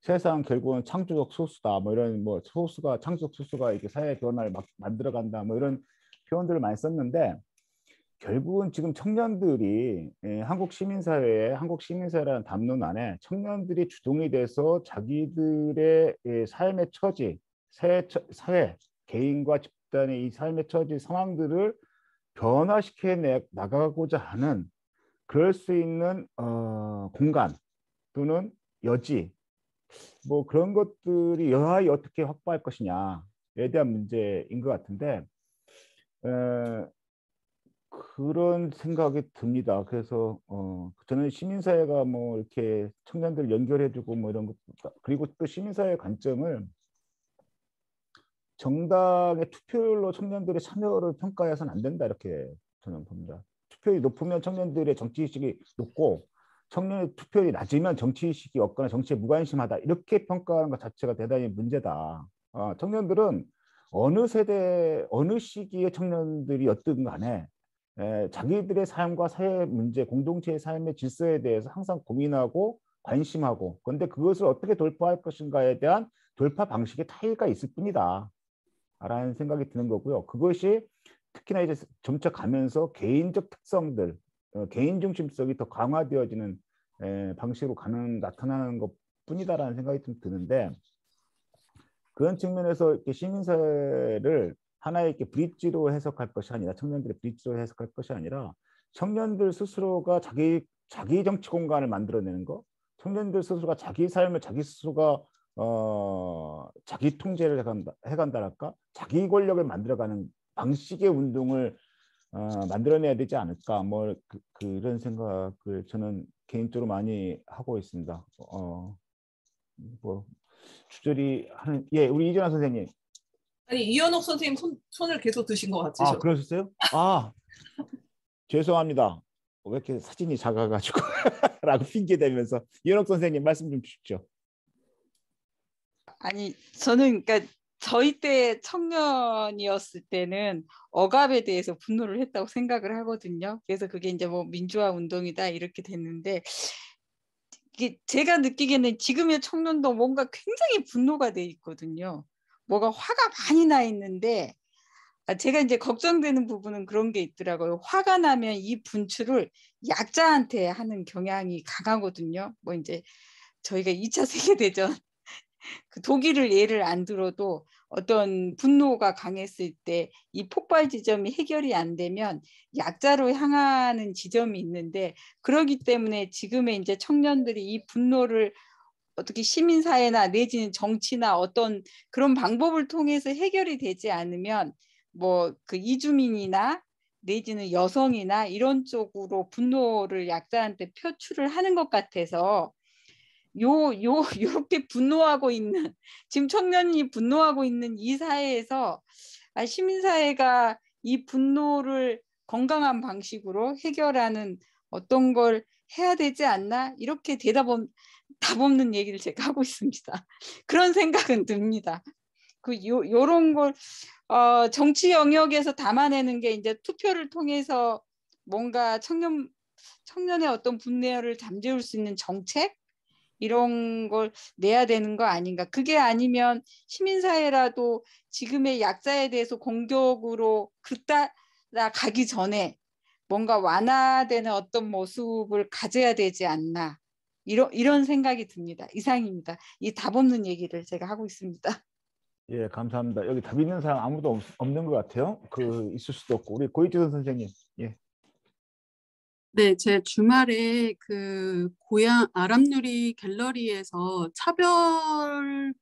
세상 결국은 창조적 소수다 뭐 이런 뭐 창조적 소수가 이렇게 사회 변화를 만들어간다 뭐 이런 표현들을 많이 썼는데 결국은 지금 청년들이 한국 시민사회라는 담론 안에 청년들이 주동이 돼서 자기들의 삶의 처지, 사회, 개인과 집단의 이 삶의 처지 상황들을 변화시켜 나가고자 하는 그럴 수 있는 공간 또는 여지 뭐 그런 것들이 여하이 어떻게 확보할 것이냐에 대한 문제인 것 같은데 그런 생각이 듭니다. 그래서 저는 시민사회가 뭐 이렇게 청년들 연결해주고 뭐 이런 것 그리고 또 시민사회 관점을 정당의 투표율로 청년들의 참여를 평가해서는 안 된다 이렇게 저는 봅니다. 투표율이 높으면 청년들의 정치의식이 높고 청년의 투표율이 낮으면 정치의식이 없거나 정치에 무관심하다 이렇게 평가하는 것 자체가 대단히 문제다. 청년들은 어느 세대 어느 시기의 청년들이었든 간에 자기들의 삶과 사회 문제 공동체의 삶의 질서에 대해서 항상 고민하고 관심하고 그런데 그것을 어떻게 돌파할 것인가에 대한 돌파 방식의 차이가 있을 뿐이다 라는 생각이 드는 거고요. 그것이 특히나 이제 점차 가면서 개인적 특성들 개인 중심성이 더 강화되어지는 방식으로 나타나는 것 뿐이다라는 생각이 좀 드는데 그런 측면에서 이렇게 시민사회를 하나의 이렇게 브릿지로 해석할 것이 아니라 청년들의 브릿지로 해석할 것이 아니라 청년들 스스로가 자기 정치 공간을 만들어내는 거 청년들 스스로가 자기 삶을 자기 스스로가 자기 통제를 해간다랄까 자기 권력을 만들어가는 방식의 운동을 만들어내야 되지 않을까 뭐 그런 생각을 저는 개인적으로 많이 하고 있습니다. 뭐 주저리 하는 우리 이준하 선생님. 아니 이현옥 선생님 손을 계속 드신 것 같으셔. 그러셨어요? 죄송합니다. 왜 이렇게 사진이 작아가지고 라고 핑계 대면서 이현옥 선생님 말씀 좀 주십시오. 아니 저는 그러니까 저희 때 청년이었을 때는 억압에 대해서 분노를 했다고 생각을 하거든요. 그래서 그게 이제 뭐 민주화 운동이다 이렇게 됐는데 이게 제가 느끼기에는 지금의 청년도 뭔가 굉장히 분노가 돼 있거든요. 뭐가 화가 많이 나 있는데 제가 이제 걱정되는 부분은 그런 게 있더라고요. 화가 나면 이 분출을 약자한테 하는 경향이 강하거든요. 뭐 이제 저희가 2차 세계대전 그 독일을 예를 안 들어도 어떤 분노가 강했을 때 이 폭발 지점이 해결이 안 되면 약자로 향하는 지점이 있는데 그러기 때문에 지금의 이제 청년들이 이 분노를 어떻게 시민사회나 내지는 정치나 어떤 그런 방법을 통해서 해결이 되지 않으면 뭐 그 이주민이나 내지는 여성이나 이런 쪽으로 분노를 약자한테 표출을 하는 것 같아서 요렇게 분노하고 있는, 지금 청년이 분노하고 있는 이 사회에서 시민사회가 이 분노를 건강한 방식으로 해결하는 어떤 걸 해야 되지 않나, 이렇게 답 없는 얘기를 제가 하고 있습니다. 그런 생각은 듭니다. 요런 걸 정치 영역에서 담아내는 게 이제 투표를 통해서 뭔가 청년의 어떤 분노를 잠재울 수 있는 정책, 이런 걸 내야 되는 거 아닌가. 그게 아니면 시민사회라도 지금의 약자에 대해서 공격으로 가기 전에 뭔가 완화되는 어떤 모습을 가져야 되지 않나, 이런 생각이 듭니다. 이상입니다. 이 답 없는 얘기를 제가 하고 있습니다. 예, 감사합니다. 여기 답 있는 사람 아무도 없는 것 같아요. 있을 수도 없고. 우리 고이준 선생님. 예. 네, 제 주말에 그 고향 아람누리 갤러리에서 차별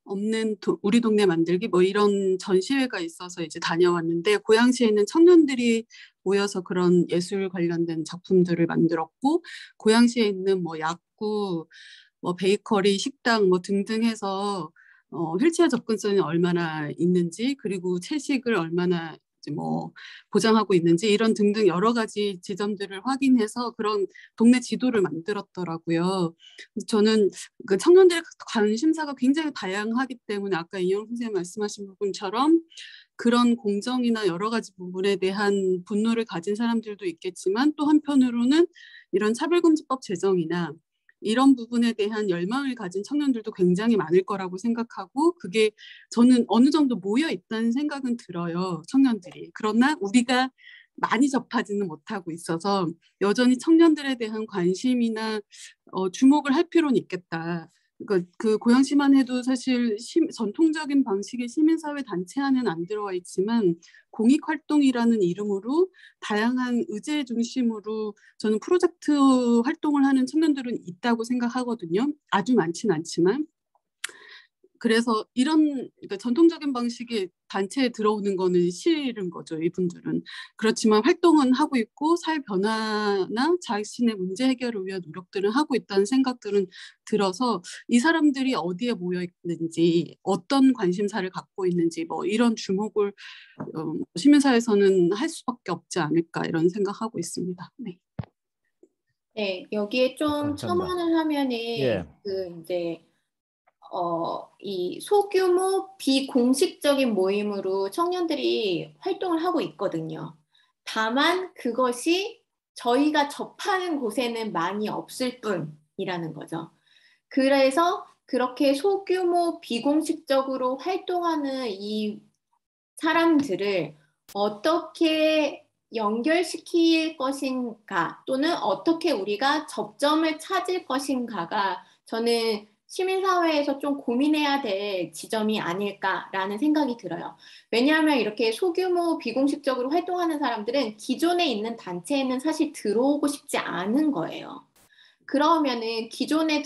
없는 우리 동네 만들기 뭐 이런 전시회가 있어서 이제 다녀왔는데, 고양시에 있는 청년들이 모여서 그런 예술 관련된 작품들을 만들었고, 고양시에 있는 뭐 약구, 뭐 베이커리, 식당 뭐 등등 해서 휠체어 접근성이 얼마나 있는지, 그리고 채식을 얼마나 뭐 보장하고 있는지, 이런 등등 여러 가지 지점들을 확인해서 그런 동네 지도를 만들었더라고요. 저는 그 청년들의 관심사가 굉장히 다양하기 때문에 아까 이영 선생님 말씀하신 부분처럼 그런 공정이나 여러 가지 부분에 대한 분노를 가진 사람들도 있겠지만, 또 한편으로는 이런 차별금지법 제정이나 이런 부분에 대한 열망을 가진 청년들도 굉장히 많을 거라고 생각하고, 그게 저는 어느 정도 모여 있다는 생각은 들어요, 청년들이. 그러나 우리가 많이 접하지는 못하고 있어서 여전히 청년들에 대한 관심이나 주목을 할 필요는 있겠다. 그러니까 그 고양시만 해도 사실 전통적인 방식의 시민사회 단체 안에는 안 들어와 있지만, 공익활동이라는 이름으로 다양한 의제 중심으로 저는 프로젝트 활동을 하는 청년들은 있다고 생각하거든요. 아주 많지는 않지만. 그래서 이런 그러니까 전통적인 방식의 단체에 들어오는 거는 싫은 거죠, 이분들은. 그렇지만 활동은 하고 있고 사회 변화나 자신의 문제 해결을 위한 노력들을 하고 있다는 생각들은 들어서, 이 사람들이 어디에 모여 있는지, 어떤 관심사를 갖고 있는지 뭐 이런 주목을 시민사회에서는 할 수밖에 없지 않을까, 이런 생각하고 있습니다. 네. 네, 여기에 좀 첨언을 하면은 예. 그 이제 이 소규모 비공식적인 모임으로 청년들이 활동을 하고 있거든요. 다만 그것이 저희가 접하는 곳에는 많이 없을 뿐이라는 거죠. 그래서 그렇게 소규모 비공식적으로 활동하는 이 사람들을 어떻게 연결시킬 것인가, 또는 어떻게 우리가 접점을 찾을 것인가가 저는 시민사회에서 좀 고민해야 될 지점이 아닐까라는 생각이 들어요. 왜냐하면 이렇게 소규모 비공식적으로 활동하는 사람들은 기존에 있는 단체에는 사실 들어오고 싶지 않은 거예요. 그러면은 기존의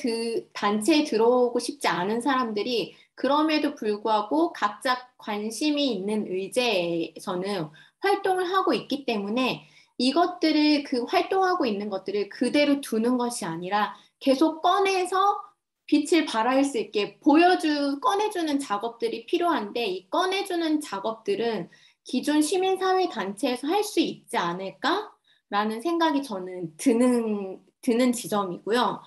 단체에 들어오고 싶지 않은 사람들이 그럼에도 불구하고 각자 관심이 있는 의제에서는 활동을 하고 있기 때문에, 이것들을 활동하고 있는 것들을 그대로 두는 것이 아니라 계속 꺼내서 빛을 발할 수 있게 꺼내주는 작업들이 필요한데, 이 꺼내주는 작업들은 기존 시민사회 단체에서 할 수 있지 않을까라는 생각이 저는 드는 지점이고요.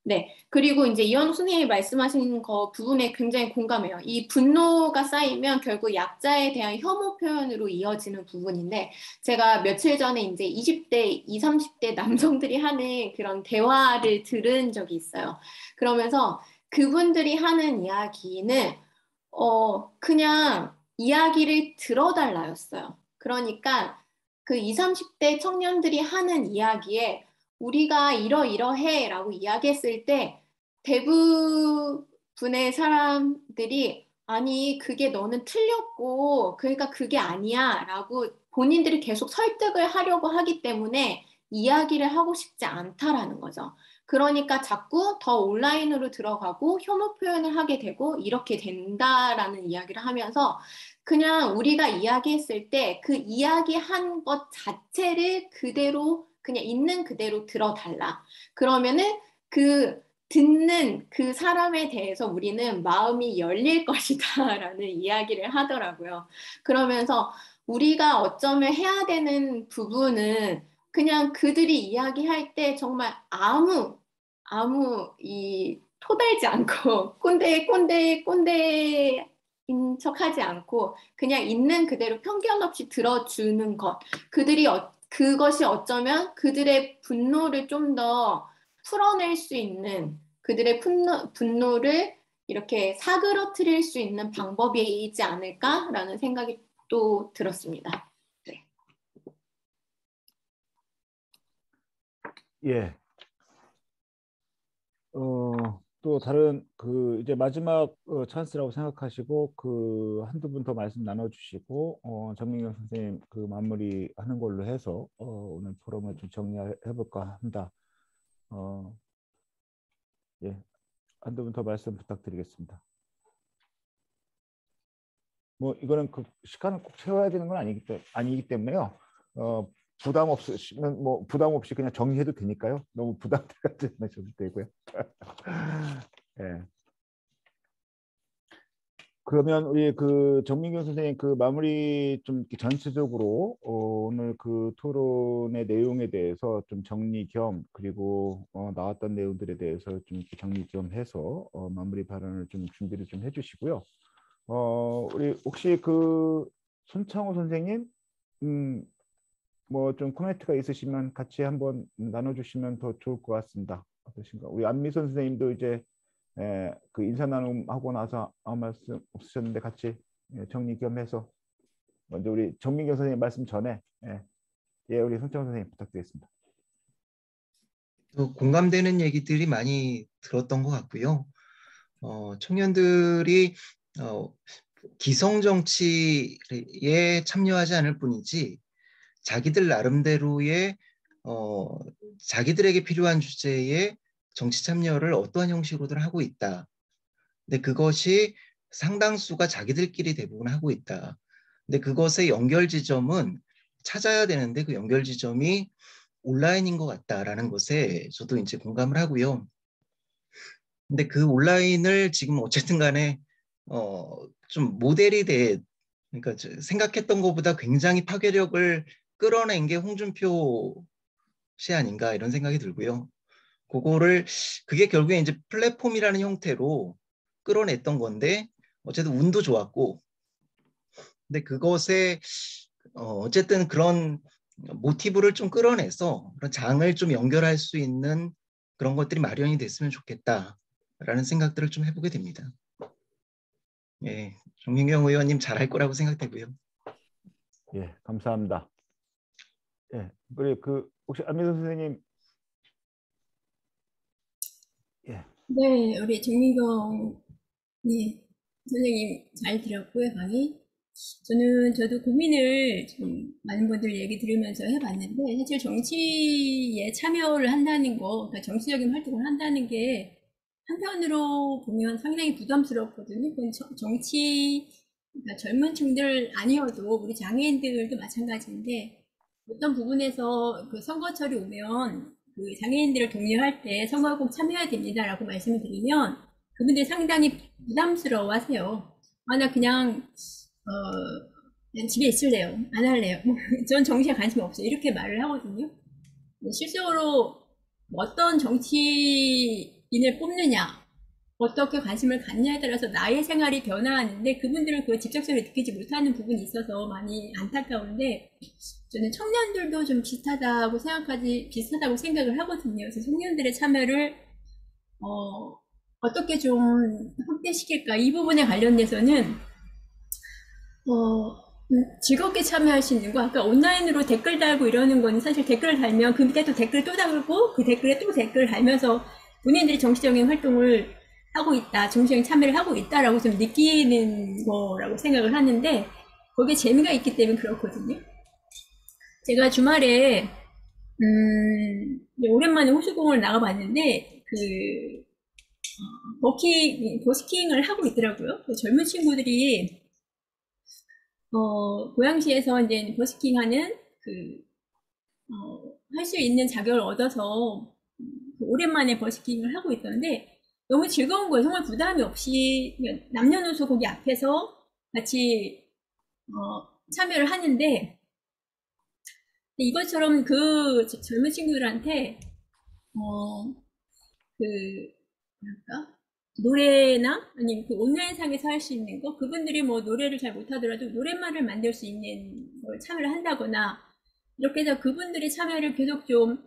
네. 그리고 이제 이현우 선생님이 말씀하신 부분에 굉장히 공감해요. 이 분노가 쌓이면 결국 약자에 대한 혐오 표현으로 이어지는 부분인데, 제가 며칠 전에 이제 20대, 20, 30대 남성들이 하는 그런 대화를 들은 적이 있어요. 그러면서 그분들이 하는 이야기는 그냥 이야기를 들어달라였어요. 그러니까 그 20, 30대 청년들이 하는 이야기에 우리가 이러이러해 라고 이야기했을 때 대부분의 사람들이 아니 그게 너는 틀렸고 그러니까 그게 아니야 라고 본인들이 계속 설득을 하려고 하기 때문에 이야기를 하고 싶지 않다라는 거죠. 그러니까 자꾸 더 온라인으로 들어가고 혐오 표현을 하게 되고 이렇게 된다라는 이야기를 하면서, 그냥 우리가 이야기했을 때 그 이야기한 것 자체를 그대로 그냥 있는 그대로 들어달라. 그러면은 그 듣는 그 사람에 대해서 우리는 마음이 열릴 것이다라는 이야기를 하더라고요. 그러면서 우리가 어쩌면 해야 되는 부분은 그냥 그들이 이야기할 때 정말 아무 이 토달지 않고 꼰대인 척하지 않고 그냥 있는 그대로 편견 없이 들어주는 것. 그것이 어쩌면 그들의 분노를 좀 더 풀어낼 수 있는 그들의 분노를 이렇게 사그러뜨릴 수 있는 방법이지 않을까라는 생각이 또 들었습니다. 네. 예. 또 다른 이제 마지막 찬스라고 생각하시고 한두 분 더 말씀 나눠주시고 정민경 선생님 마무리하는 걸로 해서 오늘 포럼을 좀 정리해 볼까 합니다. 예, 한두 분 더 말씀 부탁드리겠습니다. 뭐 이거는 시간을 꼭 채워야 되는 건 아니기 때문에요. 부담 없으시면 부담 없이 그냥 정리해도 되니까요. 너무 부담되지 않으셔도 되고요. 예. 그러면 우리 정민경 선생님 마무리 좀 전체적으로 오늘 토론의 내용에 대해서 좀 정리 겸 그리고 나왔던 내용들에 대해서 좀 이렇게 정리 좀 해서 마무리 발언을 좀 준비를 좀 해주시고요. 우리 혹시 손창호 선생님 뭐 좀 코멘트가 있으시면 같이 한번 나눠주시면 더 좋을 것 같습니다. 어떠신가? 우리 안미선 선생님도 이제 인사 나눔하고 나서 아무 말씀 없으셨는데 같이 정리 겸해서 먼저 우리 정민경 선생님 말씀 전에 우리 손창호 선생님 부탁드리겠습니다. 공감되는 얘기들이 많이 들었던 것 같고요. 청년들이 기성 정치에 참여하지 않을 뿐이지 자기들 나름대로의 자기들에게 필요한 주제에 정치 참여를 어떠한 형식으로든 하고 있다. 근데 그것이 상당수가 자기들끼리 대부분 하고 있다. 근데 그것의 연결 지점은 찾아야 되는데 그 연결 지점이 온라인인 것 같다라는 것에 저도 이제 공감을 하고요. 근데 그 온라인을 지금 어쨌든 간에 좀 모델이 그러니까 생각했던 것보다 굉장히 파괴력을 끌어낸 게 홍준표 씨 아닌가 이런 생각이 들고요. 그게 결국에 이제 플랫폼이라는 형태로 끌어냈던 건데 어쨌든 운도 좋았고 근데 그것에 어쨌든 그런 모티브를 좀 끌어내서 그런 장을 좀 연결할 수 있는 그런 것들이 마련이 됐으면 좋겠다라는 생각들을 좀 해보게 됩니다. 예, 정민경 의원님 잘할 거라고 생각되고요. 예, 감사합니다. 예, 우리 혹시 안미선 선생님. 예. 네, 우리 정민경 선생님 잘 들었고요, 강의. 저도 고민을 좀 많은 분들 얘기 들으면서 해봤는데, 사실 정치에 참여를 한다는 거, 그러니까 정치적인 활동을 한다는 게 한편으로 보면 상당히 부담스럽거든요. 그건 그러니까 젊은 층들 아니어도 우리 장애인들도 마찬가지인데, 어떤 부분에서 선거철이 오면 장애인들을 독려할 때 선거에 꼭 참여해야 됩니다라고 말씀을 드리면 그분들이 상당히 부담스러워 하세요. 나 그냥 집에 있을래요. 안 할래요. 전 정치에 관심이 없어요. 이렇게 말을 하거든요. 실제로 어떤 정치인을 뽑느냐, 어떻게 관심을 갖냐에 따라서 나의 생활이 변화하는데 그분들은 그 직접적으로 느끼지 못하는 부분이 있어서 많이 안타까운데 저는 청년들도 좀 비슷하다고 생각을 하거든요. 그래서 청년들의 참여를 어떻게 좀 확대시킬까 이 부분에 관련돼서는 즐겁게 참여할 수 있는 거. 아까 온라인으로 댓글 달고 이러는 건 사실 댓글을 달면 그 밑에 또 댓글 또 달고 그 댓글에 또 댓글 달면서 본인들이 정치적인 활동을 하고 있다, 정치적인 참여를 하고 있다라고 좀 느끼는 거라고 생각을 하는데 거기에 재미가 있기 때문에 그렇거든요. 제가 주말에 오랜만에 호수공원을 나가봤는데 버스킹을 하고 있더라고요. 젊은 친구들이 고양시에서 이제 버스킹하는 할 수 있는 자격을 얻어서 오랜만에 버스킹을 하고 있던데 너무 즐거운 거예요. 정말 부담이 없이 남녀노소 거기 앞에서 같이 참여를 하는데 이것처럼 그 젊은 친구들한테 뭐랄까? 노래나 아니면 그 온라인상에서 할 수 있는 거, 그분들이 뭐 노래를 잘 못하더라도 노랫말을 만들 수 있는 걸 참여를 한다거나 이렇게 해서 그분들의 참여를 계속 좀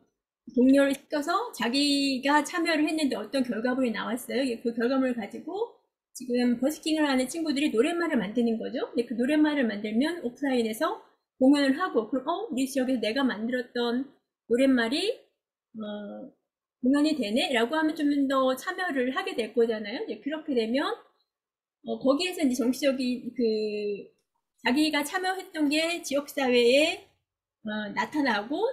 독려를 시켜서 자기가 참여를 했는데 어떤 결과물이 나왔어요. 그 결과물을 가지고 지금 버스킹을 하는 친구들이 노랫말을 만드는 거죠. 근데 그 노랫말을 만들면 오프라인에서 공연을 하고, 그럼 우리 지역에서 내가 만들었던 노랫말이 공연이 되네? 라고 하면 좀 더 참여를 하게 될 거잖아요. 이제 그렇게 되면 거기에서 이제 정치적인 자기가 참여했던 게 지역사회에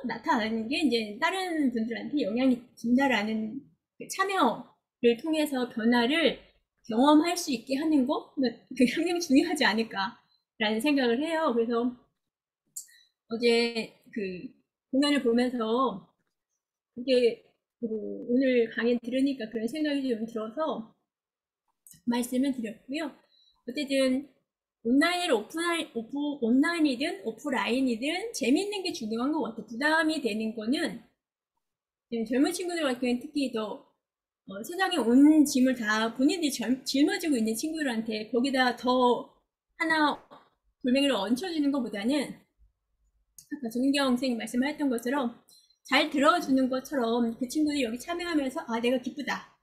나타나는 게 이제 다른 분들한테 영향이 준다라는 그 참여를 통해서 변화를 경험할 수 있게 하는 거, 그게 굉장히 중요하지 않을까라는 생각을 해요. 그래서 어제 그 공연을 보면서 이게 오늘 강의 들으니까 그런 생각이 좀 들어서 말씀을 드렸고요. 어쨌든 온라인이든 오프라인이든 재밌는 게 중요한 것 같아요. 부담이 되는 거는 젊은 친구들 같은 경우는 특히 더 세상에 온 짐을 다 본인들이 짊어지고 있는 친구들한테 거기다 더 하나 돌멩이를 얹혀주는 것보다는 아까 정경 선생님 말씀하셨던 것처럼 잘 들어주는 것처럼 그 친구들이 여기 참여하면서 내가 기쁘다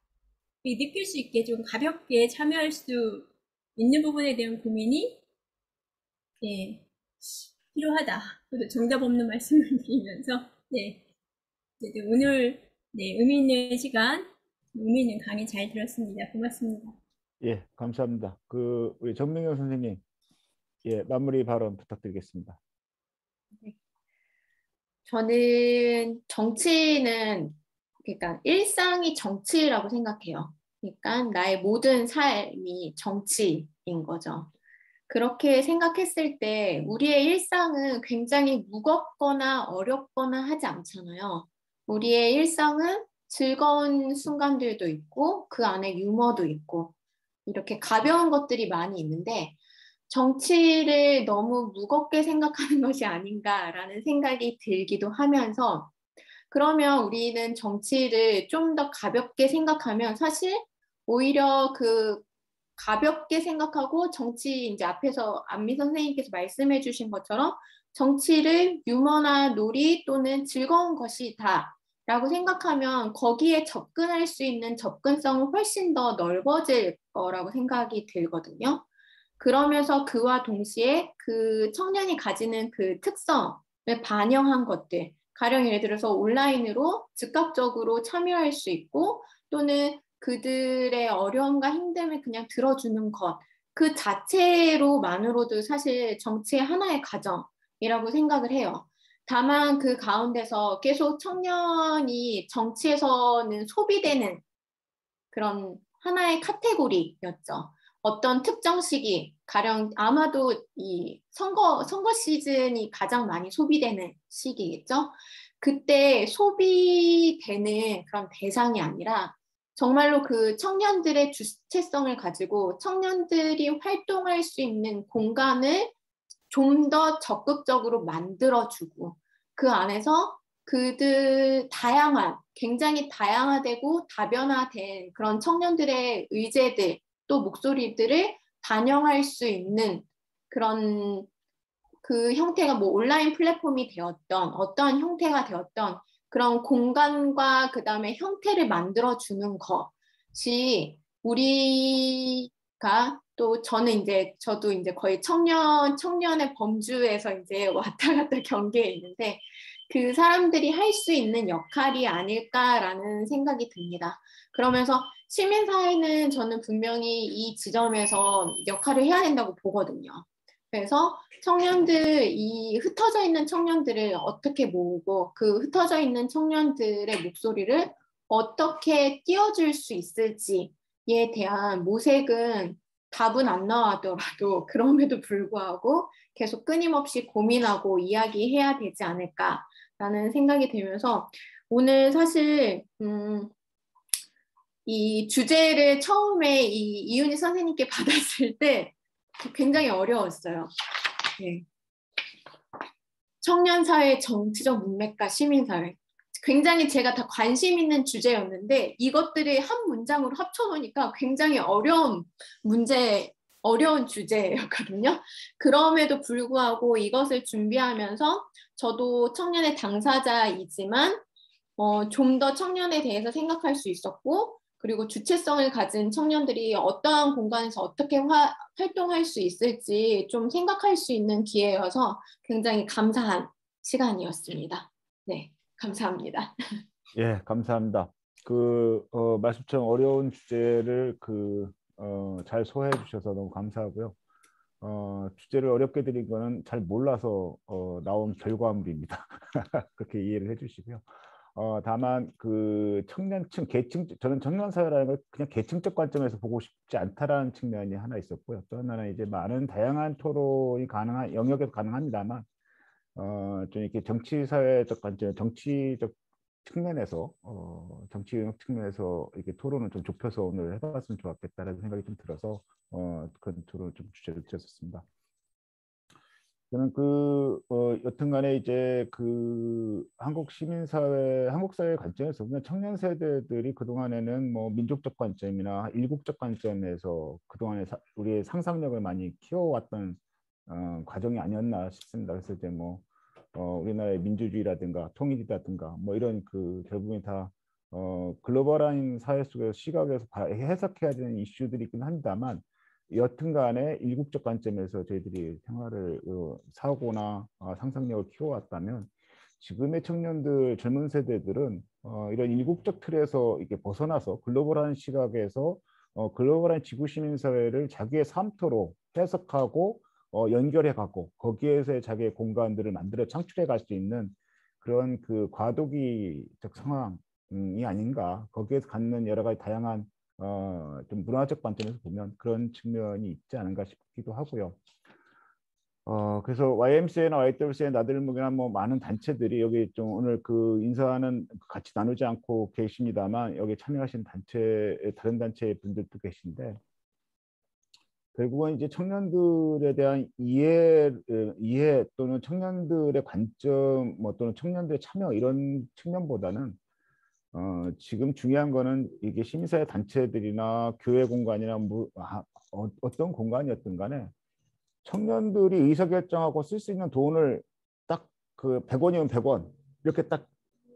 느낄 수 있게 좀 가볍게 참여할 수 있는 부분에 대한 고민이 필요하다. 저도 정답 없는 말씀을 드리면서 오늘 의미 있는 시간, 의미 있는 강의 잘 들었습니다. 고맙습니다. 예, 감사합니다. 우리 정명경 선생님, 마무리 발언 부탁드리겠습니다. 저는 정치는 그러니까 일상이 정치라고 생각해요. 그러니까 나의 모든 삶이 정치인 거죠. 그렇게 생각했을 때 우리의 일상은 굉장히 무겁거나 어렵거나 하지 않잖아요. 우리의 일상은 즐거운 순간들도 있고 그 안에 유머도 있고 이렇게 가벼운 것들이 많이 있는데 정치를 너무 무겁게 생각하는 것이 아닌가라는 생각이 들기도 하면서 그러면 우리는 정치를 좀 더 가볍게 생각하면 사실 오히려 그 가볍게 생각하고 정치 이제 앞에서 안미 선생님께서 말씀해 주신 것처럼 정치를 유머나 놀이 또는 즐거운 것이다 라고 생각하면 거기에 접근할 수 있는 접근성은 훨씬 더 넓어질 거라고 생각이 들거든요. 그러면서 그와 동시에 그 청년이 가지는 그 특성을 반영한 것들, 가령 예를 들어서 온라인으로 즉각적으로 참여할 수 있고 또는 그들의 어려움과 힘듦을 그냥 들어주는 것, 그 자체로만으로도 사실 정치의 하나의 과정이라고 생각을 해요. 다만 그 가운데서 계속 청년이 정치에서는 소비되는 그런 하나의 카테고리였죠. 어떤 특정 시기, 가령 아마도 이 선거 시즌이 가장 많이 소비되는 시기겠죠. 그때 소비되는 그런 대상이 아니라 정말로 그 청년들의 주체성을 가지고 청년들이 활동할 수 있는 공간을 좀 더 적극적으로 만들어주고 그 안에서 그들 굉장히 다양화되고 다변화된 그런 청년들의 의제들 또 목소리들을 반영할 수 있는 그런 그 형태가 뭐 온라인 플랫폼이 되었던 어떠한 형태가 되었던 그런 공간과 그 다음에 형태를 만들어주는 것이 우리가 또 저도 이제 거의 청년의 범주에서 이제 왔다 갔다 경계에 있는데 그 사람들이 할 수 있는 역할이 아닐까라는 생각이 듭니다. 그러면서 시민사회는 저는 분명히 이 지점에서 역할을 해야 된다고 보거든요. 그래서 이 흩어져 있는 청년들을 어떻게 모으고 그 흩어져 있는 청년들의 목소리를 어떻게 띄워줄 수 있을지에 대한 모색은 답은 안 나와더라도 그럼에도 불구하고 계속 끊임없이 고민하고 이야기해야 되지 않을까 라는 생각이 들면서 오늘 사실 이 주제를 처음에 이윤희 선생님께 받았을 때 굉장히 어려웠어요. 네. 청년사회, 정치적 문맥과 시민사회. 굉장히 제가 다 관심 있는 주제였는데 이것들이 한 문장으로 합쳐놓으니까 굉장히 어려운 주제였거든요. 그럼에도 불구하고 이것을 준비하면서 저도 청년의 당사자이지만 좀 더 청년에 대해서 생각할 수 있었고 그리고 주체성을 가진 청년들이 어떠한 공간에서 어떻게 활동할 수 있을지 좀 생각할 수 있는 기회여서 굉장히 감사한 시간이었습니다. 네, 감사합니다. 예, 감사합니다. 말씀처럼 어려운 주제를 잘 소화해 주셔서 너무 감사하고요. 주제를 어렵게 드린 거는 잘 몰라서 나온 결과물입니다. 그렇게 이해를 해주시고요. 다만 청년층, 계층, 저는 청년사회라는 걸 그냥 계층적 관점에서 보고 싶지 않다라는 측면이 하나 있었고요. 또 하나는 이제 많은 다양한 토론이 가능한 영역에서 가능합니다만, 좀 이렇게 정치사회적 관점, 정치적 측면에서 정치 영역 측면에서 이렇게 토론을 좀 좁혀서 오늘 해봤으면 좋았겠다라는 생각이 좀 들어서 그런 토론을 좀 주제로 드렸습니다. 저는 여튼간에 이제 한국 시민사회, 한국 사회 관점에서 보면 청년 세대들이 그 동안에는 뭐 민족적 관점이나 일국적 관점에서 그 동안에 우리의 상상력을 많이 키워왔던 과정이 아니었나 싶습니다. 그래서 이제 뭐 우리나라의 민주주의라든가 통일이라든가 뭐 이런 대부분이 다 글로벌한 사회 속에서 시각에서 해석해야 되는 이슈들이 있긴 합니다만 여튼간에 일국적 관점에서 저희들이 생활을 사고나 상상력을 키워왔다면 지금의 청년들 젊은 세대들은 이런 일국적 틀에서 이렇게 벗어나서 글로벌한 시각에서 글로벌한 지구 시민 사회를 자기의 삶터로 해석하고 연결해가고 거기에서 자기의 공간들을 만들어 창출해 갈 수 있는 그런 과도기적 상황이 아닌가. 거기에서 갖는 여러 가지 다양한 좀 문화적 관점에서 보면 그런 측면이 있지 않은가 싶기도 하고요. 그래서 YMCA나 YWCA, 나들목이나 뭐 많은 단체들이 여기 좀 오늘 인사는 같이 나누지 않고 계십니다만 여기 참여하신 다른 단체 분들도 계신데 결국은 이제 청년들에 대한 이해 또는 청년들의 관점 또는 청년들의 참여 이런 측면보다는 지금 중요한 거는 이게 시민사회 단체들이나 교회 공간이나 어떤 공간이었든 간에 청년들이 의사결정하고 쓸 수 있는 돈을 딱 100원이면 100원 이렇게 딱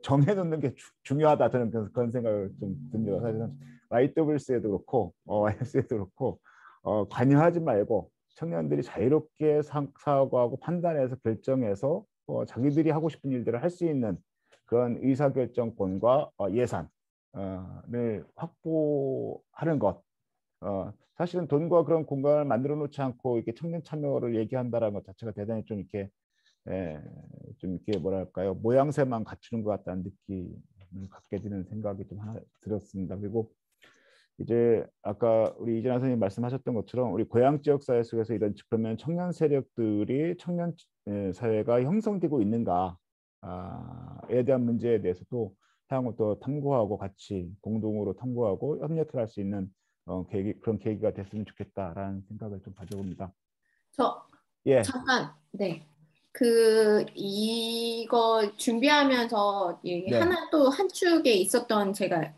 정해놓는 게 중요하다. 저는 그런 생각을 좀 듭니다. 사실은 YWC에도 그렇고 YS에도 그렇고 관여하지 말고 청년들이 자유롭게 사고하고 판단해서 결정해서 자기들이 하고 싶은 일들을 할 수 있는 그런 의사결정권과 예산을 확보하는 것. 사실은 돈과 그런 공간을 만들어 놓지 않고 이렇게 청년 참여를 얘기한다는 것 자체가 대단히 좀 이렇게 뭐랄까요, 모양새만 갖추는 것 같다는 느낌을 갖게 되는 생각이 좀 하나 들었습니다. 그리고 이제 아까 우리 이진아 선생님 말씀하셨던 것처럼 우리 고향 지역 사회 속에서 그러면 청년 세력들이 청년 사회가 형성되고 있는가에 대한 문제에 대해서도 향후 또 탐구하고 같이 공동으로 탐구하고 협력할 수 있는 그런 계기가 됐으면 좋겠다라는 생각을 좀 가져봅니다. 잠깐, 네. 이거 준비하면서 하나 또 한 축에 있었던 제가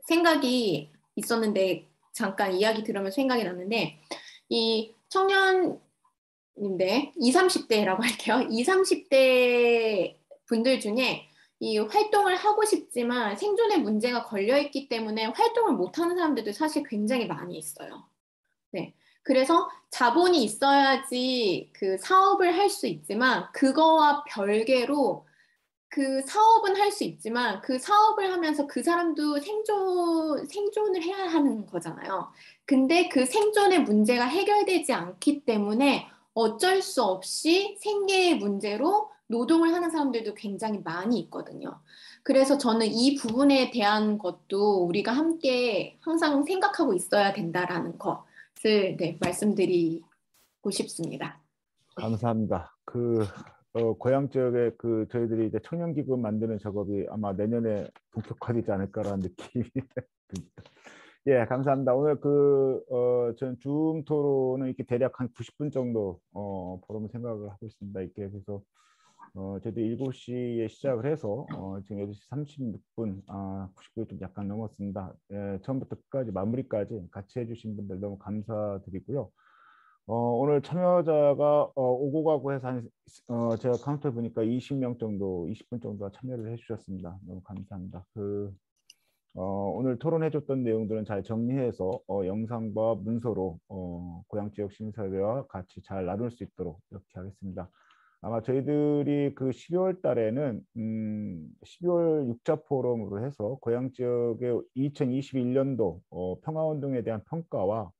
생각이 있었는데 잠깐 이야기 들으면서 생각이 났는데 이 청년인데 20, 30대라고 할게요. 20, 30대 분들 중에 이 활동을 하고 싶지만 생존의 문제가 걸려있기 때문에 활동을 못하는 사람들도 사실 굉장히 많이 있어요. 네. 그래서 자본이 있어야지 사업을 할 수 있지만 그거와 별개로 사업은 할 수 있지만 사업을 하면서 그 사람도 생존을 해야 하는 거잖아요. 근데 생존의 문제가 해결되지 않기 때문에 어쩔 수 없이 생계의 문제로 노동을 하는 사람들도 굉장히 많이 있거든요. 그래서 저는 이 부분에 대한 것도 우리가 함께 항상 생각하고 있어야 된다라는 것을 말씀드리고 싶습니다. 감사합니다. 고향 지역에 그 저희들이 이제 청년기금 만드는 작업이 아마 내년에 본격화되지 않을까라는 느낌이 듭니다. 예, 감사합니다. 오늘 전 줌 토론은 이렇게 대략 한 90분 정도 포럼 생각을 하고 있습니다. 이렇게 그래서 저도 7시에 시작을 해서 지금 8시 36분, 90분이 좀 약간 넘었습니다. 예, 처음부터 끝까지 마무리까지 같이 해주신 분들 너무 감사드리고요. 오늘 참여자가 오고 가고 해서 제가 카운터 보니까 20명 정도, 20분 정도가 참여를 해주셨습니다. 너무 감사합니다. 오늘 토론해줬던 내용들은 잘 정리해서 영상과 문서로 고향 지역 시민사회와 같이 잘 나눌 수 있도록 이렇게 하겠습니다. 아마 저희들이 그 12월 달에는 12월 6자 포럼으로 해서 고향 지역의 2021년도 평화운동에 대한 평가와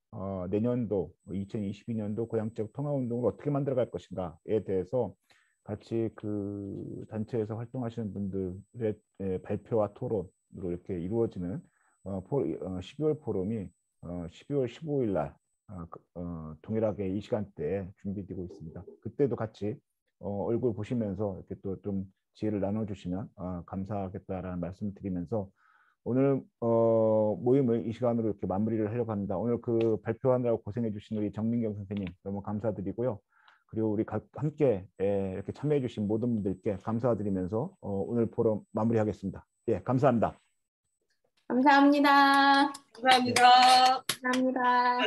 내년도 2022년도 고향 지역 평화운동을 어떻게 만들어갈 것인가에 대해서 같이 그 단체에서 활동하시는 분들의 발표와 토론으로 이렇게 이루어지는 12월 포럼이 12월 15일 날 동일하게 이 시간대에 준비되고 있습니다. 그때도 같이 얼굴 보시면서 이렇게 또 좀 지혜를 나눠주시면 감사하겠다라는 말씀 드리면서 오늘 모임을 이 시간으로 이렇게 마무리를 하려고 합니다. 오늘 그 발표하느라고 고생해 주신 우리 정민경 선생님 너무 감사드리고요. 그리고 우리 함께 이렇게 참여해 주신 모든 분들께 감사드리면서 오늘 포럼 마무리하겠습니다. 예, 감사합니다. 감사합니다. 감사합니다. 감사합니다.